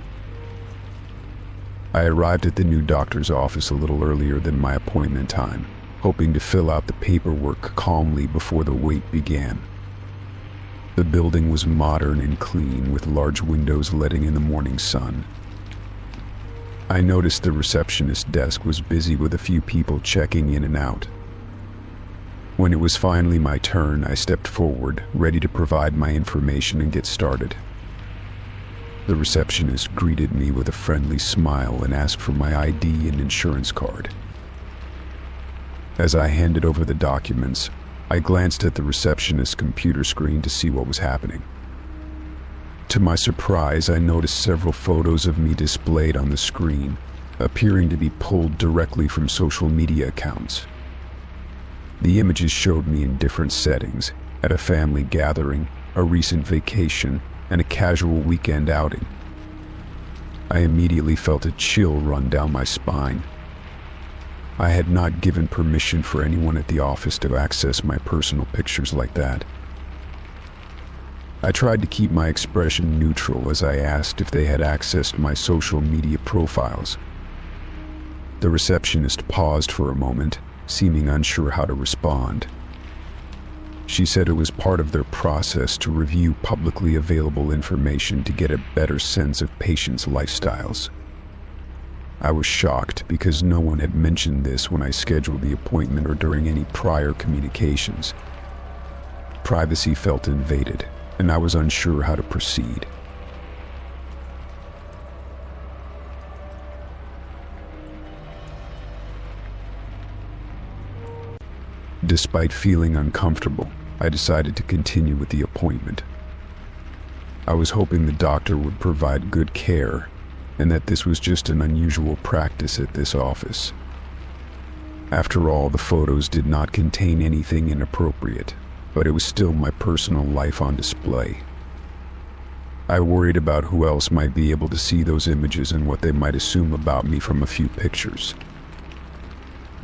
I arrived at the new doctor's office a little earlier than my appointment time, hoping to fill out the paperwork calmly before the wait began. The building was modern and clean, with large windows letting in the morning sun. I noticed the receptionist's desk was busy with a few people checking in and out. When it was finally my turn, I stepped forward, ready to provide my information and get started. The receptionist greeted me with a friendly smile and asked for my ID and insurance card. As I handed over the documents, I glanced at the receptionist's computer screen to see what was happening. To my surprise, I noticed several photos of me displayed on the screen, appearing to be pulled directly from social media accounts. The images showed me in different settings, at a family gathering, a recent vacation, and a casual weekend outing. I immediately felt a chill run down my spine. I had not given permission for anyone at the office to access my personal pictures like that. I tried to keep my expression neutral as I asked if they had accessed my social media profiles. The receptionist paused for a moment, seeming unsure how to respond. She said it was part of their process to review publicly available information to get a better sense of patients' lifestyles. I was shocked because no one had mentioned this when I scheduled the appointment or during any prior communications. Privacy felt invaded, and I was unsure how to proceed. Despite feeling uncomfortable, I decided to continue with the appointment. I was hoping the doctor would provide good care, and that this was just an unusual practice at this office. After all, the photos did not contain anything inappropriate, but it was still my personal life on display. I worried about who else might be able to see those images and what they might assume about me from a few pictures.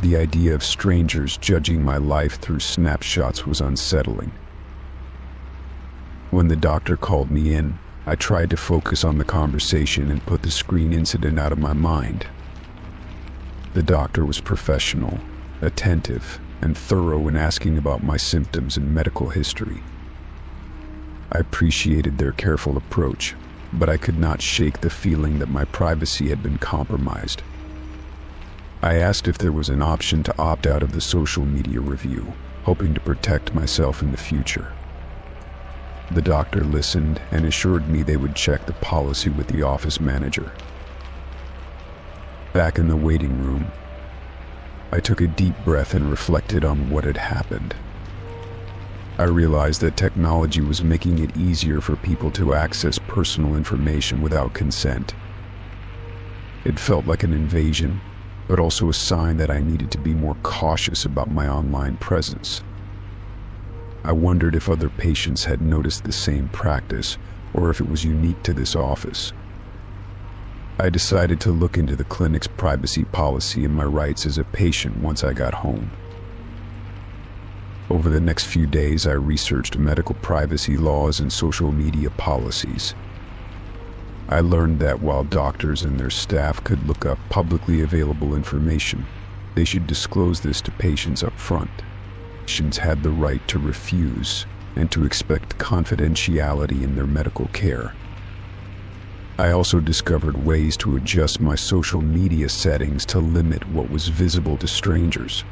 The idea of strangers judging my life through snapshots was unsettling. When the doctor called me in, I tried to focus on the conversation and put the screen incident out of my mind. The doctor was professional, attentive, and thorough in asking about my symptoms and medical history. I appreciated their careful approach, but I could not shake the feeling that my privacy had been compromised. I asked if there was an option to opt out of the social media review, hoping to protect myself in the future. The doctor listened and assured me they would check the policy with the office manager. Back in the waiting room, I took a deep breath and reflected on what had happened. I realized that technology was making it easier for people to access personal information without consent. It felt like an invasion, but also a sign that I needed to be more cautious about my online presence. I wondered if other patients had noticed the same practice, or if it was unique to this office. I decided to look into the clinic's privacy policy and my rights as a patient once I got home. Over the next few days, I researched medical privacy laws and social media policies. I learned that while doctors and their staff could look up publicly available information, they should disclose this to patients up front. Patients had the right to refuse and to expect confidentiality in their medical care. I also discovered ways to adjust my social media settings to limit what was visible to strangers.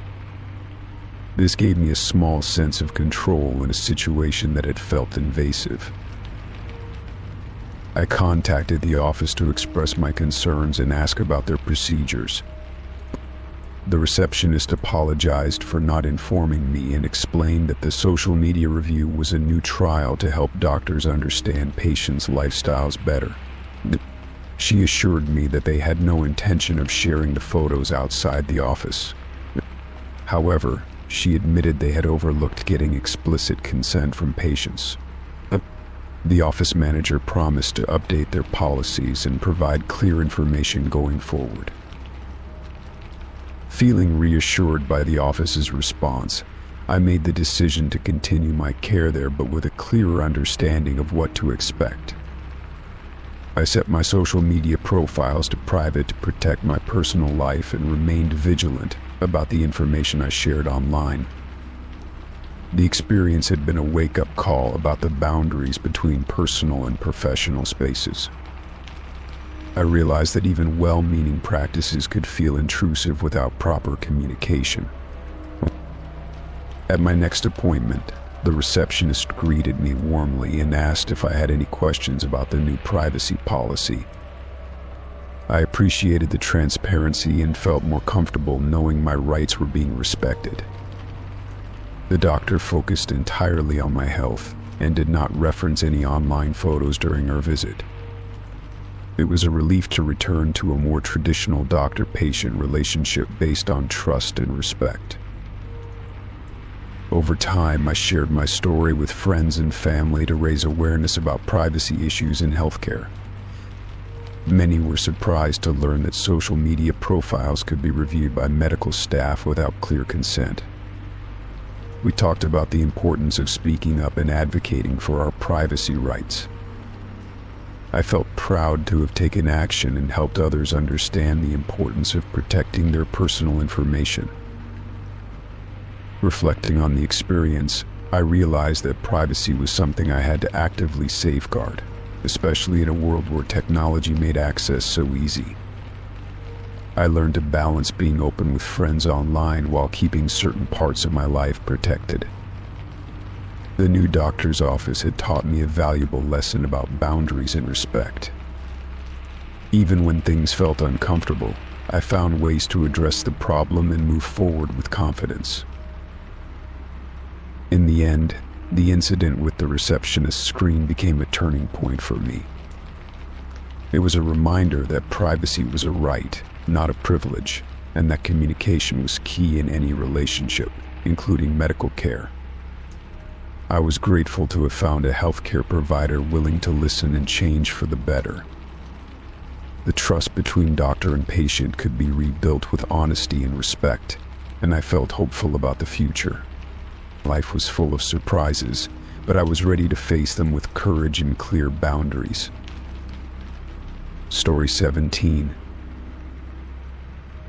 This gave me a small sense of control in a situation that had felt invasive. I contacted the office to express my concerns and ask about their procedures. The receptionist apologized for not informing me and explained that the social media review was a new trial to help doctors understand patients' lifestyles better. She assured me that they had no intention of sharing the photos outside the office. However, she admitted they had overlooked getting explicit consent from patients. The office manager promised to update their policies and provide clear information going forward. Feeling reassured by the office's response, I made the decision to continue my care there, but with a clearer understanding of what to expect. I set my social media profiles to private to protect my personal life and remained vigilant about the information I shared online. The experience had been a wake-up call about the boundaries between personal and professional spaces. I realized that even well-meaning practices could feel intrusive without proper communication. At my next appointment, the receptionist greeted me warmly and asked if I had any questions about the new privacy policy. I appreciated the transparency and felt more comfortable knowing my rights were being respected. The doctor focused entirely on my health and did not reference any online photos during our visit. It was a relief to return to a more traditional doctor-patient relationship based on trust and respect. Over time, I shared my story with friends and family to raise awareness about privacy issues in healthcare. Many were surprised to learn that social media profiles could be reviewed by medical staff without clear consent. We talked about the importance of speaking up and advocating for our privacy rights. I felt proud to have taken action and helped others understand the importance of protecting their personal information. Reflecting on the experience, I realized that privacy was something I had to actively safeguard, especially in a world where technology made access so easy. I learned to balance being open with friends online while keeping certain parts of my life protected. The new doctor's office had taught me a valuable lesson about boundaries and respect. Even when things felt uncomfortable, I found ways to address the problem and move forward with confidence. In the end, the incident with the receptionist's screen became a turning point for me. It was a reminder that privacy was a right, not a privilege, and that communication was key in any relationship, including medical care. I was grateful to have found a healthcare provider willing to listen and change for the better. The trust between doctor and patient could be rebuilt with honesty and respect, and I felt hopeful about the future. Life was full of surprises, but I was ready to face them with courage and clear boundaries. Story 17.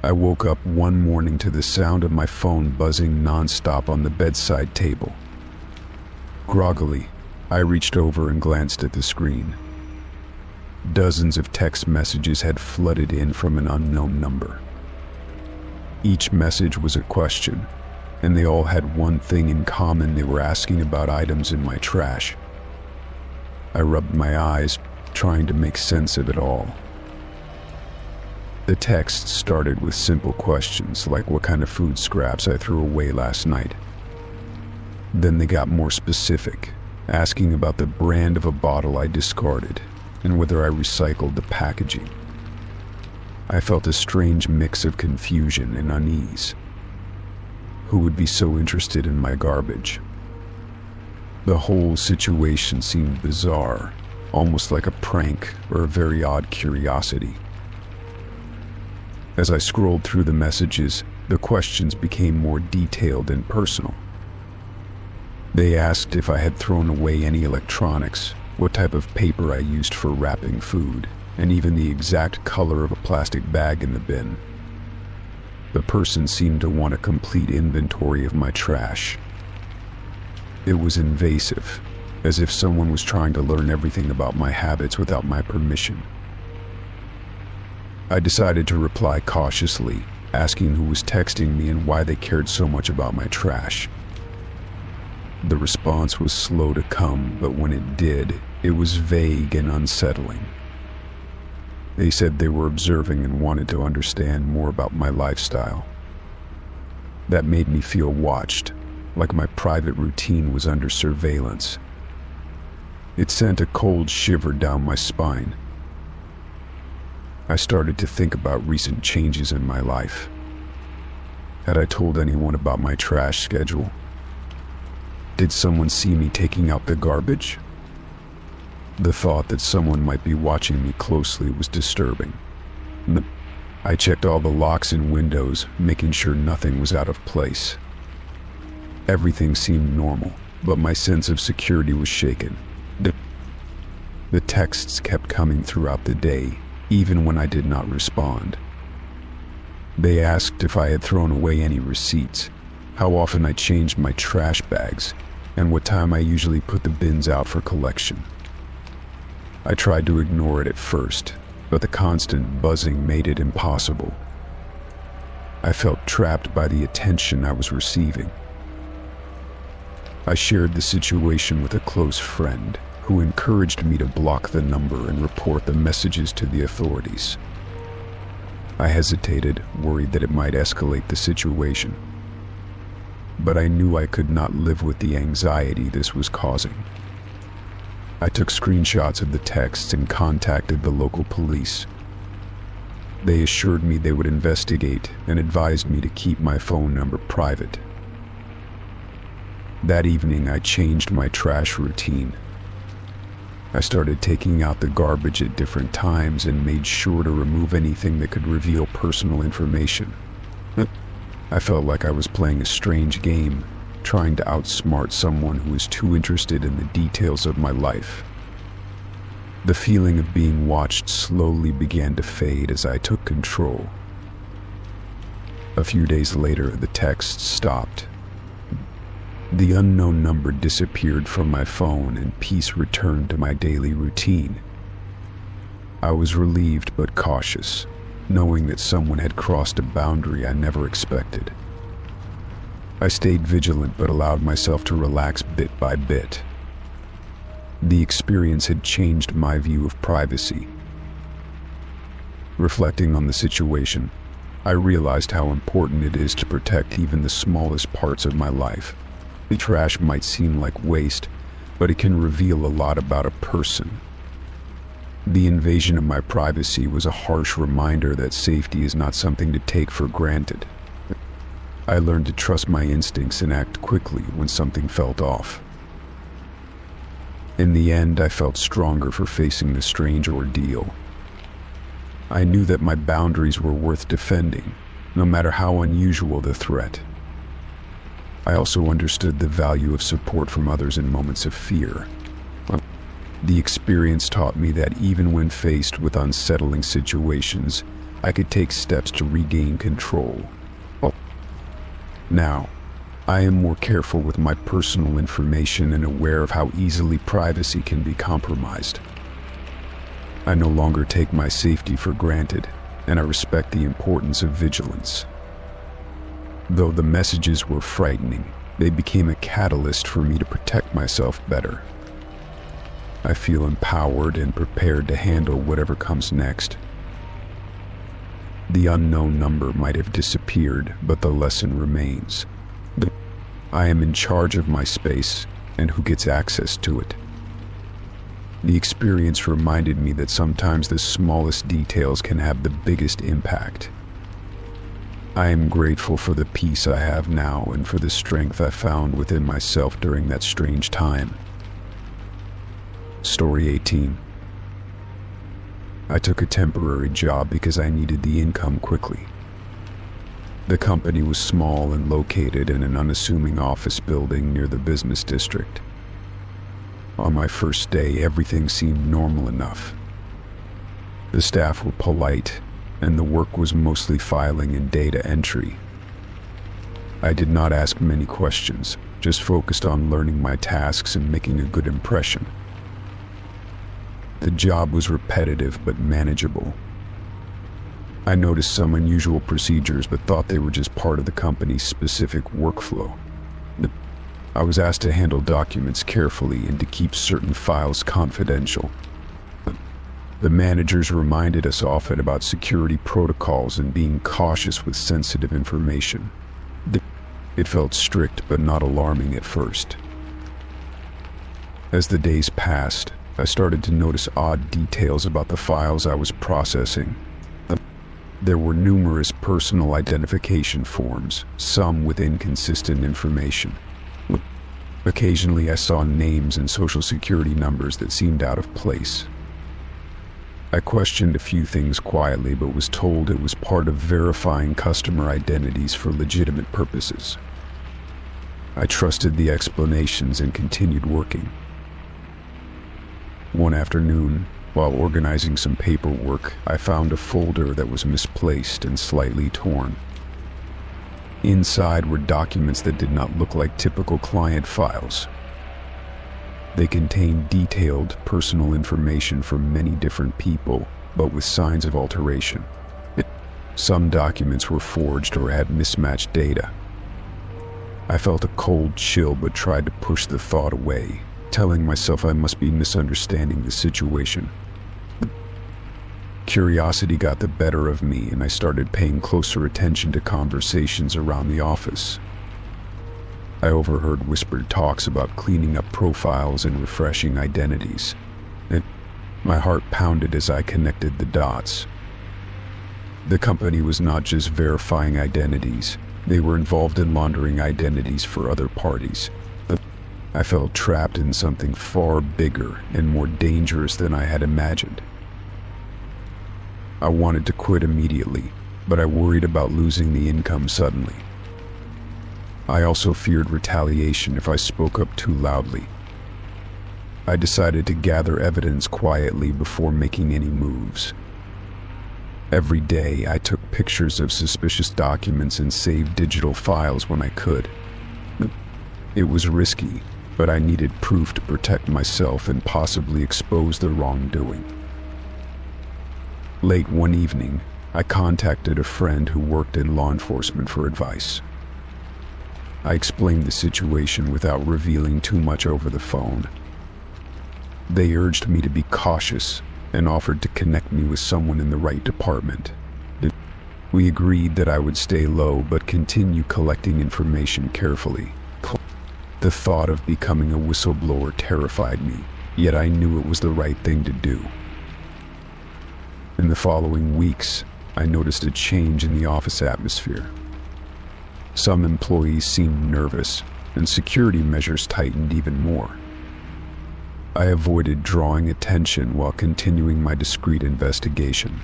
I woke up one morning to the sound of my phone buzzing nonstop on the bedside table. Groggily, I reached over and glanced at the screen. Dozens of text messages had flooded in from an unknown number. Each message was a question, and they all had one thing in common: they were asking about items in my trash. I rubbed my eyes, trying to make sense of it all. The text started with simple questions like what kind of food scraps I threw away last night. Then they got more specific, asking about the brand of a bottle I discarded and whether I recycled the packaging. I felt a strange mix of confusion and unease. Who would be so interested in my garbage? The whole situation seemed bizarre, almost like a prank or a very odd curiosity. As I scrolled through the messages, the questions became more detailed and personal. They asked if I had thrown away any electronics, what type of paper I used for wrapping food, and even the exact color of a plastic bag in the bin. The person seemed to want a complete inventory of my trash. It was invasive, as if someone was trying to learn everything about my habits without my permission. I decided to reply cautiously, asking who was texting me and why they cared so much about my trash. The response was slow to come, but when it did, it was vague and unsettling. They said they were observing and wanted to understand more about my lifestyle. That made me feel watched, like my private routine was under surveillance. It sent a cold shiver down my spine. I started to think about recent changes in my life. Had I told anyone about my trash schedule? Did someone see me taking out the garbage? The thought that someone might be watching me closely was disturbing. I checked all the locks and windows, making sure nothing was out of place. Everything seemed normal, but my sense of security was shaken. The texts kept coming throughout the day, even when I did not respond. They asked if I had thrown away any receipts, how often I changed my trash bags, and what time I usually put the bins out for collection. I tried to ignore it at first, but the constant buzzing made it impossible. I felt trapped by the attention I was receiving. I shared the situation with a close friend, who encouraged me to block the number and report the messages to the authorities. I hesitated, worried that it might escalate the situation. But I knew I could not live with the anxiety this was causing. I took screenshots of the texts and contacted the local police. They assured me they would investigate and advised me to keep my phone number private. That evening, I changed my trash routine. I started taking out the garbage at different times and made sure to remove anything that could reveal personal information. I felt like I was playing a strange game, trying to outsmart someone who was too interested in the details of my life. The feeling of being watched slowly began to fade as I took control. A few days later, the texts stopped. The unknown number disappeared from my phone and peace returned to my daily routine. I was relieved but cautious, knowing that someone had crossed a boundary I never expected. I stayed vigilant but allowed myself to relax bit by bit. The experience had changed my view of privacy. Reflecting on the situation, I realized how important it is to protect even the smallest parts of my life. The trash might seem like waste, but it can reveal a lot about a person. The invasion of my privacy was a harsh reminder that safety is not something to take for granted. I learned to trust my instincts and act quickly when something felt off. In the end, I felt stronger for facing the strange ordeal. I knew that my boundaries were worth defending, no matter how unusual the threat. I also understood the value of support from others in moments of fear. The experience taught me that even when faced with unsettling situations, I could take steps to regain control. Now, I am more careful with my personal information and aware of how easily privacy can be compromised. I no longer take my safety for granted, and I respect the importance of vigilance. Though the messages were frightening, they became a catalyst for me to protect myself better. I feel empowered and prepared to handle whatever comes next. The unknown number might have disappeared, but the lesson remains. I am in charge of my space and who gets access to it. The experience reminded me that sometimes the smallest details can have the biggest impact. I am grateful for the peace I have now and for the strength I found within myself during that strange time. Story 18. I took a temporary job because I needed the income quickly. The company was small and located in an unassuming office building near the business district. On my first day, everything seemed normal enough. The staff were polite, and the work was mostly filing and data entry. I did not ask many questions, just focused on learning my tasks and making a good impression. The job was repetitive but manageable. I noticed some unusual procedures but thought they were just part of the company's specific workflow. I was asked to handle documents carefully and to keep certain files confidential. The managers reminded us often about security protocols and being cautious with sensitive information. It felt strict but not alarming at first. As the days passed, I started to notice odd details about the files I was processing. There were numerous personal identification forms, some with inconsistent information. Occasionally I saw names and social security numbers that seemed out of place. I questioned a few things quietly but was told it was part of verifying customer identities for legitimate purposes. I trusted the explanations and continued working. One afternoon, while organizing some paperwork, I found a folder that was misplaced and slightly torn. Inside were documents that did not look like typical client files. They contained detailed personal information from many different people, but with signs of alteration. Some documents were forged or had mismatched data. I felt a cold chill but tried to push the thought away, telling myself I must be misunderstanding the situation. Curiosity got the better of me and I started paying closer attention to conversations around the office. I overheard whispered talks about cleaning up profiles and refreshing identities. My heart pounded as I connected the dots. The company was not just verifying identities, they were involved in laundering identities for other parties. I felt trapped in something far bigger and more dangerous than I had imagined. I wanted to quit immediately, but I worried about losing the income suddenly. I also feared retaliation if I spoke up too loudly. I decided to gather evidence quietly before making any moves. Every day, I took pictures of suspicious documents and saved digital files when I could. It was risky, but I needed proof to protect myself and possibly expose the wrongdoing. Late one evening, I contacted a friend who worked in law enforcement for advice. I explained the situation without revealing too much over the phone. They urged me to be cautious and offered to connect me with someone in the right department. We agreed that I would stay low but continue collecting information carefully. The thought of becoming a whistleblower terrified me, yet I knew it was the right thing to do. In the following weeks, I noticed a change in the office atmosphere. Some employees seemed nervous, and security measures tightened even more. I avoided drawing attention while continuing my discreet investigation.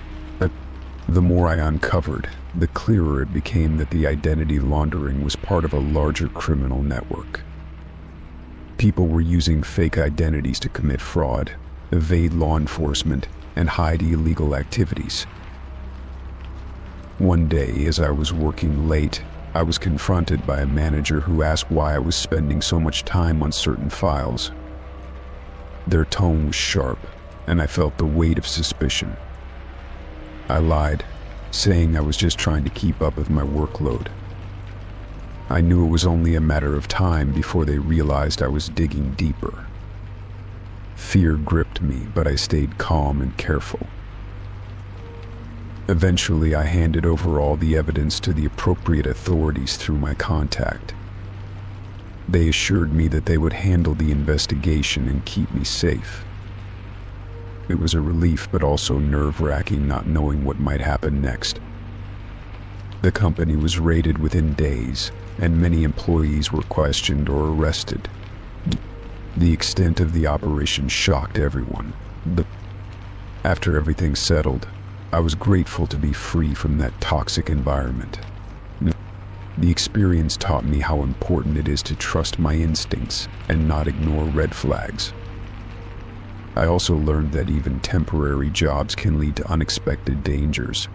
The more I uncovered, the clearer it became that the identity laundering was part of a larger criminal network. People were using fake identities to commit fraud, evade law enforcement, and hide illegal activities. One day, as I was working late, I was confronted by a manager who asked why I was spending so much time on certain files. Their tone was sharp, and I felt the weight of suspicion. I lied, saying I was just trying to keep up with my workload. I knew it was only a matter of time before they realized I was digging deeper. Fear gripped me, but I stayed calm and careful. Eventually, I handed over all the evidence to the appropriate authorities through my contact. They assured me that they would handle the investigation and keep me safe. It was a relief, but also nerve-wracking not knowing what might happen next. The company was raided within days, and many employees were questioned or arrested. The extent of the operation shocked everyone. After everything settled, I was grateful to be free from that toxic environment. The experience taught me how important it is to trust my instincts and not ignore red flags. I also learned that even temporary jobs can lead to unexpected dangers.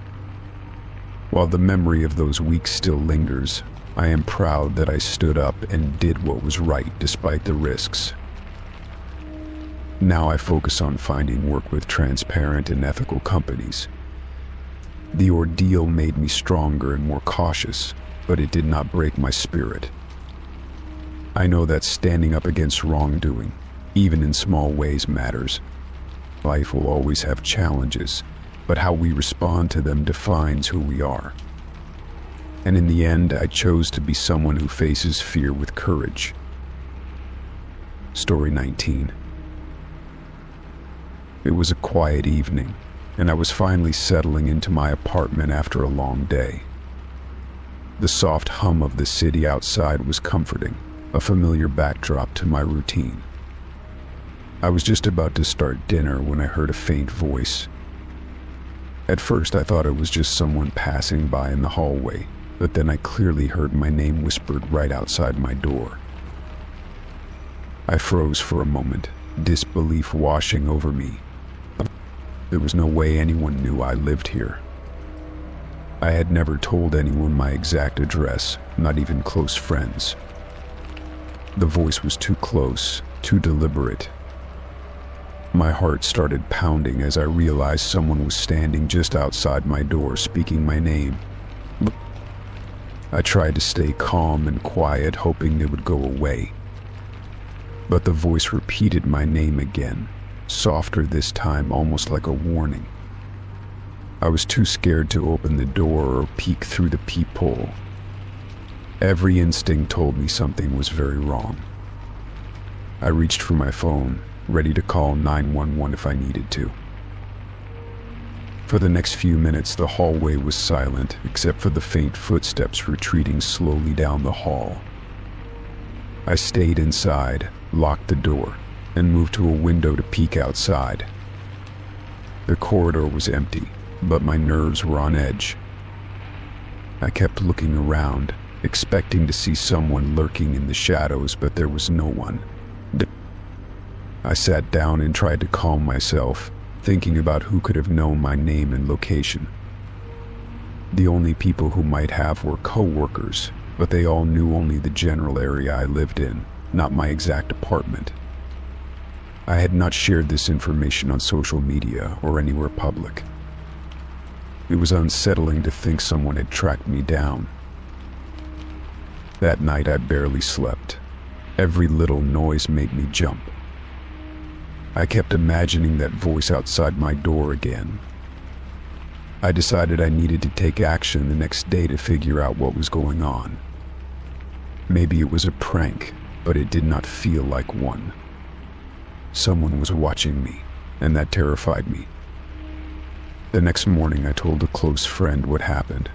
While the memory of those weeks still lingers, I am proud that I stood up and did what was right despite the risks. Now I focus on finding work with transparent and ethical companies. The ordeal made me stronger and more cautious, but it did not break my spirit. I know that standing up against wrongdoing, even in small ways, matters. Life will always have challenges, but how we respond to them defines who we are. And in the end, I chose to be someone who faces fear with courage. Story 19. It was a quiet evening, and I was finally settling into my apartment after a long day. The soft hum of the city outside was comforting, a familiar backdrop to my routine. I was just about to start dinner when I heard a faint voice. At first, I thought it was just someone passing by in the hallway, but then I clearly heard my name whispered right outside my door. I froze for a moment, disbelief washing over me. There was no way anyone knew I lived here. I had never told anyone my exact address, not even close friends. The voice was too close, too deliberate. My heart started pounding as I realized someone was standing just outside my door speaking my name. I tried to stay calm and quiet, hoping it would go away. But the voice repeated my name again, softer this time, almost like a warning. I was too scared to open the door or peek through the peephole. Every instinct told me something was very wrong. I reached for my phone, ready to call 911 if I needed to. For the next few minutes, the hallway was silent, except for the faint footsteps retreating slowly down the hall. I stayed inside, locked the door, and moved to a window to peek outside. The corridor was empty, but my nerves were on edge. I kept looking around, expecting to see someone lurking in the shadows, but there was no one. I sat down and tried to calm myself, thinking about who could have known my name and location. The only people who might have were co-workers, but they all knew only the general area I lived in, not my exact apartment. I had not shared this information on social media or anywhere public. It was unsettling to think someone had tracked me down. That night I barely slept. Every little noise made me jump. I kept imagining that voice outside my door again. I decided I needed to take action the next day to figure out what was going on. Maybe it was a prank, but it did not feel like one. Someone was watching me, and that terrified me. The next morning, I told a close friend what happened.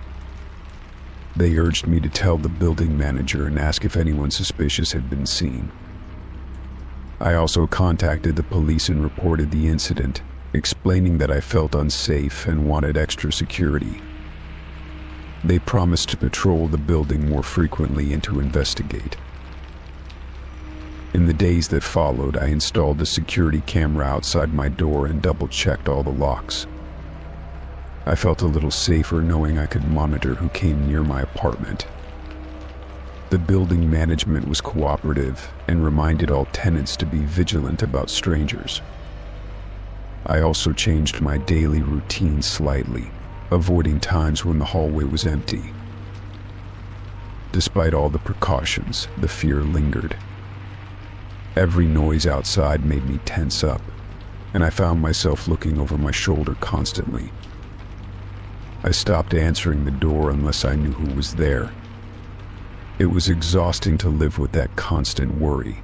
They urged me to tell the building manager and ask if anyone suspicious had been seen. I also contacted the police and reported the incident, explaining that I felt unsafe and wanted extra security. They promised to patrol the building more frequently and to investigate. In the days that followed, I installed a security camera outside my door and double-checked all the locks. I felt a little safer knowing I could monitor who came near my apartment. The building management was cooperative and reminded all tenants to be vigilant about strangers. I also changed my daily routine slightly, avoiding times when the hallway was empty. Despite all the precautions, the fear lingered. Every noise outside made me tense up, and I found myself looking over my shoulder constantly. I stopped answering the door unless I knew who was there. It was exhausting to live with that constant worry.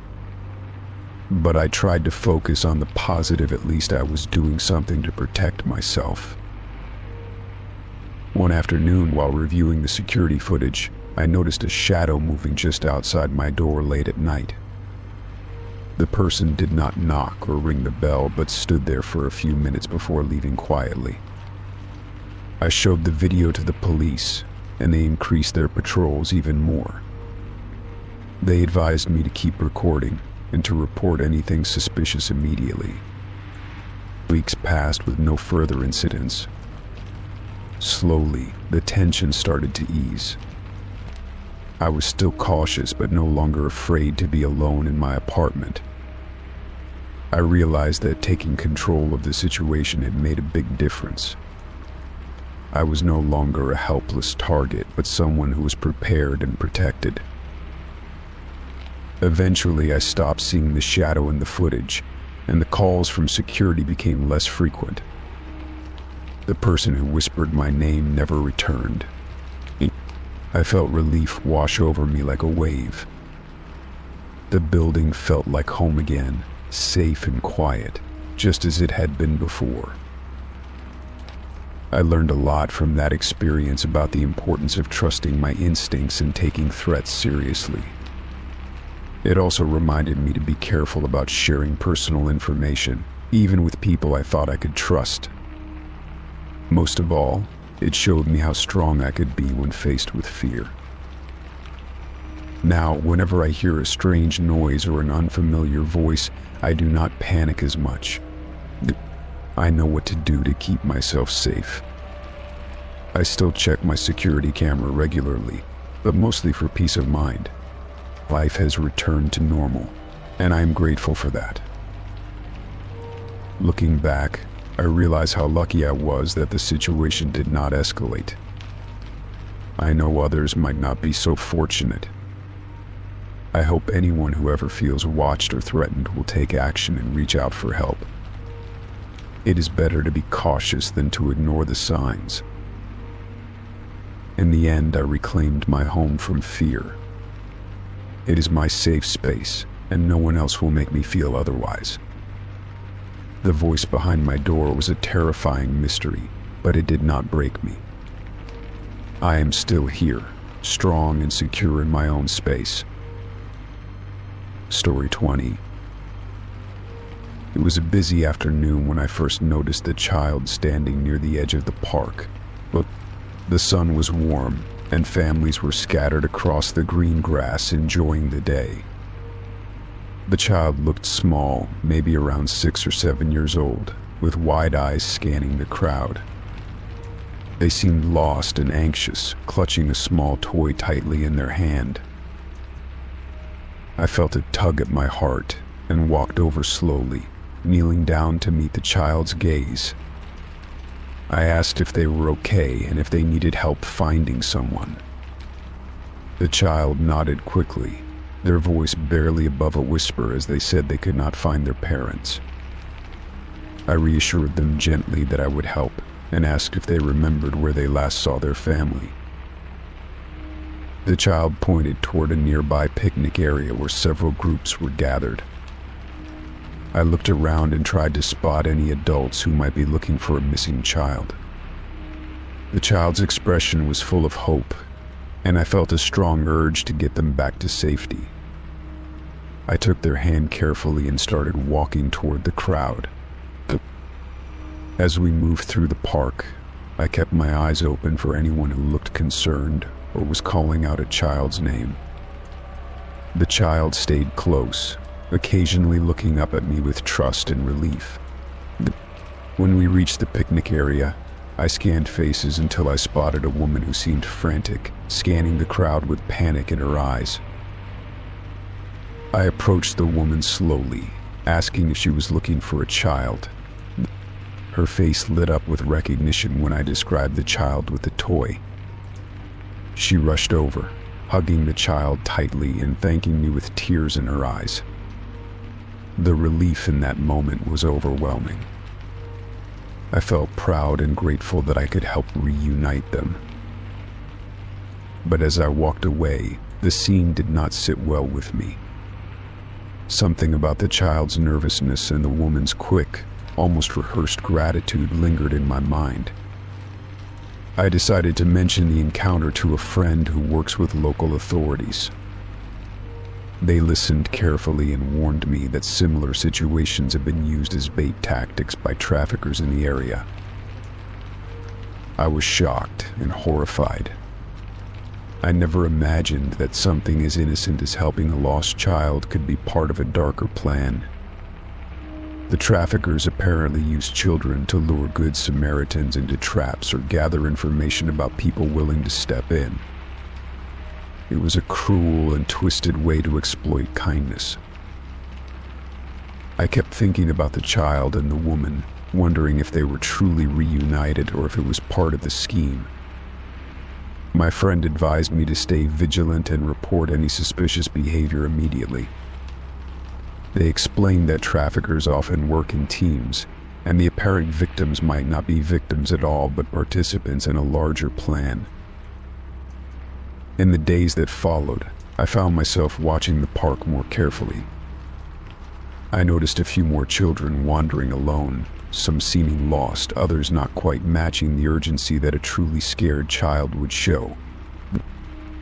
But I tried to focus on the positive. At least I was doing something to protect myself. One afternoon, while reviewing the security footage, I noticed a shadow moving just outside my door late at night. The person did not knock or ring the bell, but stood there for a few minutes before leaving quietly. I showed the video to the police, and they increased their patrols even more. They advised me to keep recording and to report anything suspicious immediately. Weeks passed with no further incidents. Slowly, the tension started to ease. I was still cautious, but no longer afraid to be alone in my apartment. I realized that taking control of the situation had made a big difference. I was no longer a helpless target, but someone who was prepared and protected. Eventually, I stopped seeing the shadow in the footage, and the calls from security became less frequent. The person who whispered my name never returned. I felt relief wash over me like a wave. The building felt like home again, safe and quiet, just as it had been before. I learned a lot from that experience about the importance of trusting my instincts and taking threats seriously. It also reminded me to be careful about sharing personal information, even with people I thought I could trust. Most of all, it showed me how strong I could be when faced with fear. Now, whenever I hear a strange noise or an unfamiliar voice, I do not panic as much. I know what to do to keep myself safe. I still check my security camera regularly, but mostly for peace of mind. Life has returned to normal, and I am grateful for that. Looking back, I realize how lucky I was that the situation did not escalate. I know others might not be so fortunate. I hope anyone who ever feels watched or threatened will take action and reach out for help. It is better to be cautious than to ignore the signs. In the end, I reclaimed my home from fear. It is my safe space, and no one else will make me feel otherwise. The voice behind my door was a terrifying mystery, but it did not break me. I am still here, strong and secure in my own space. Story 20. It was a busy afternoon when I first noticed a child standing near the edge of the park. But the sun was warm, and families were scattered across the green grass enjoying the day. The child looked small, maybe around 6 or 7 years old, with wide eyes scanning the crowd. They seemed lost and anxious, clutching a small toy tightly in their hand. I felt a tug at my heart and walked over slowly, kneeling down to meet the child's gaze. I asked if they were okay and if they needed help finding someone. The child nodded quickly, their voice barely above a whisper as they said they could not find their parents. I reassured them gently that I would help and asked if they remembered where they last saw their family. The child pointed toward a nearby picnic area where several groups were gathered. I looked around and tried to spot any adults who might be looking for a missing child. The child's expression was full of hope, and I felt a strong urge to get them back to safety. I took their hand carefully and started walking toward the crowd. As we moved through the park, I kept my eyes open for anyone who looked concerned or was calling out a child's name. The child stayed close, occasionally looking up at me with trust and relief. When we reached the picnic area, I scanned faces until I spotted a woman who seemed frantic, scanning the crowd with panic in her eyes. I approached the woman slowly, asking if she was looking for a child. Her face lit up with recognition when I described the child with the toy. She rushed over, hugging the child tightly and thanking me with tears in her eyes. The relief in that moment was overwhelming. I felt proud and grateful that I could help reunite them. But as I walked away, the scene did not sit well with me. Something about the child's nervousness and the woman's quick, almost rehearsed gratitude lingered in my mind. I decided to mention the encounter to a friend who works with local authorities. They listened carefully and warned me that similar situations have been used as bait tactics by traffickers in the area. I was shocked and horrified. I never imagined that something as innocent as helping a lost child could be part of a darker plan. The traffickers apparently used children to lure good Samaritans into traps or gather information about people willing to step in. It was a cruel and twisted way to exploit kindness. I kept thinking about the child and the woman, wondering if they were truly reunited or if it was part of the scheme. My friend advised me to stay vigilant and report any suspicious behavior immediately. They explained that traffickers often work in teams, and the apparent victims might not be victims at all but participants in a larger plan. In the days that followed, I found myself watching the park more carefully. I noticed a few more children wandering alone, some seeming lost, others not quite matching the urgency that a truly scared child would show.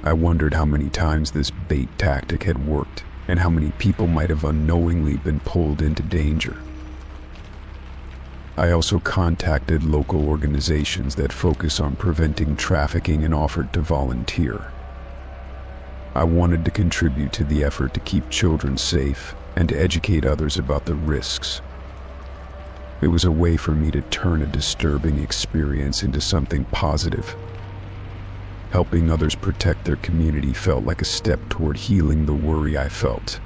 I wondered how many times this bait tactic had worked, and how many people might have unknowingly been pulled into danger. I also contacted local organizations that focus on preventing trafficking and offered to volunteer. I wanted to contribute to the effort to keep children safe and to educate others about the risks. It was a way for me to turn a disturbing experience into something positive. Helping others protect their community felt like a step toward healing the worry I felt.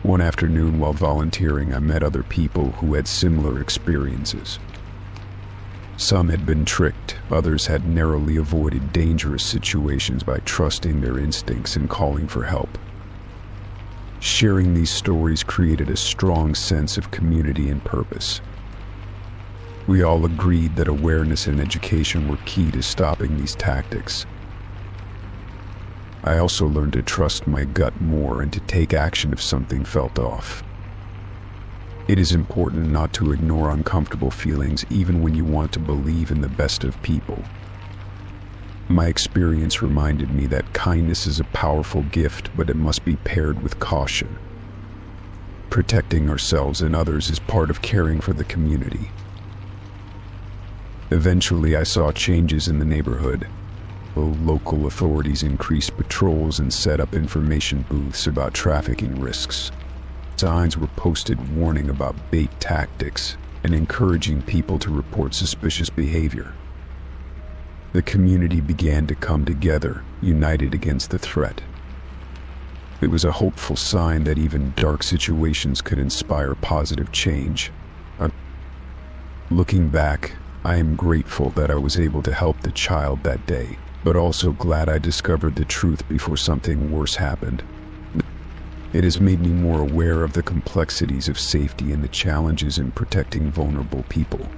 One afternoon while volunteering, I met other people who had similar experiences. Some had been tricked, others had narrowly avoided dangerous situations by trusting their instincts and calling for help. Sharing these stories created a strong sense of community and purpose. We all agreed that awareness and education were key to stopping these tactics. I also learned to trust my gut more and to take action if something felt off. It is important not to ignore uncomfortable feelings even when you want to believe in the best of people. My experience reminded me that kindness is a powerful gift, but it must be paired with caution. Protecting ourselves and others is part of caring for the community. Eventually, I saw changes in the neighborhood. Local authorities increased patrols and set up information booths about trafficking risks. Signs were posted warning about bait tactics and encouraging people to report suspicious behavior. The community began to come together, united against the threat. It was a hopeful sign that even dark situations could inspire positive change. Looking back, I am grateful that I was able to help the child that day, but also glad I discovered the truth before something worse happened. It has made me more aware of the complexities of safety and the challenges in protecting vulnerable people.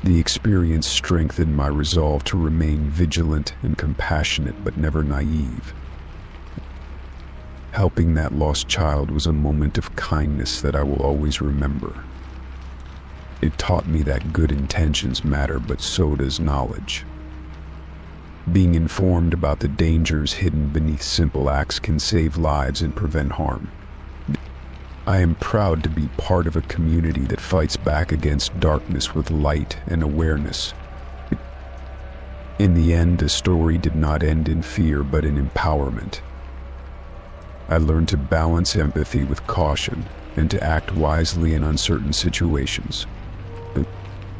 The experience strengthened my resolve to remain vigilant and compassionate, but never naive. Helping that lost child was a moment of kindness that I will always remember. It taught me that good intentions matter, but so does knowledge. Being informed about the dangers hidden beneath simple acts can save lives and prevent harm. I am proud to be part of a community that fights back against darkness with light and awareness. In the end, the story did not end in fear, but in empowerment. I learned to balance empathy with caution and to act wisely in uncertain situations.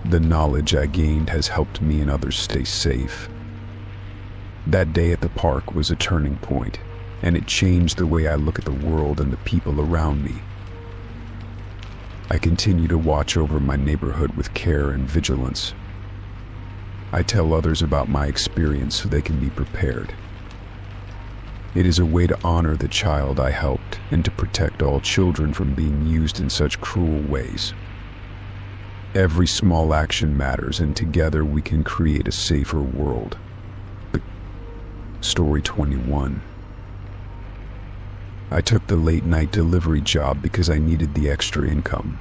The knowledge I gained has helped me and others stay safe. That day at the park was a turning point, and it changed the way I look at the world and the people around me. I continue to watch over my neighborhood with care and vigilance. I tell others about my experience so they can be prepared. It is a way to honor the child I helped and to protect all children from being used in such cruel ways. Every small action matters, and together we can create a safer world. Story 21. I took the late-night delivery job because I needed the extra income.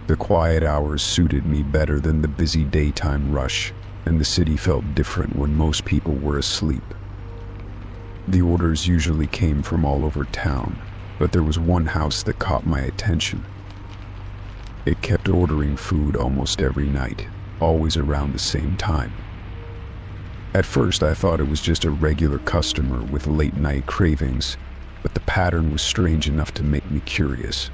The quiet hours suited me better than the busy daytime rush, and the city felt different when most people were asleep. The orders usually came from all over town, but there was one house that caught my attention. It kept ordering food almost every night, always around the same time. At first, I thought it was just a regular customer with late-night cravings, but the pattern was strange enough to make me curious.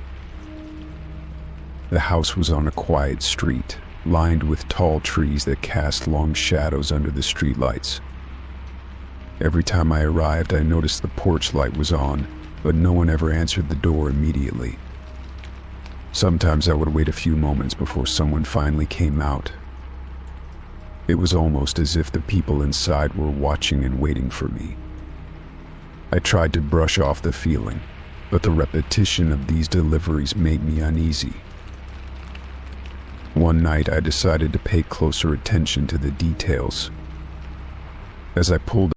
The house was on a quiet street, lined with tall trees that cast long shadows under the streetlights. Every time I arrived, I noticed the porch light was on, but no one ever answered the door immediately. Sometimes I would wait a few moments before someone finally came out. It was almost as if the people inside were watching and waiting for me. I tried to brush off the feeling, but the repetition of these deliveries made me uneasy. One night I decided to pay closer attention to the details. As I pulled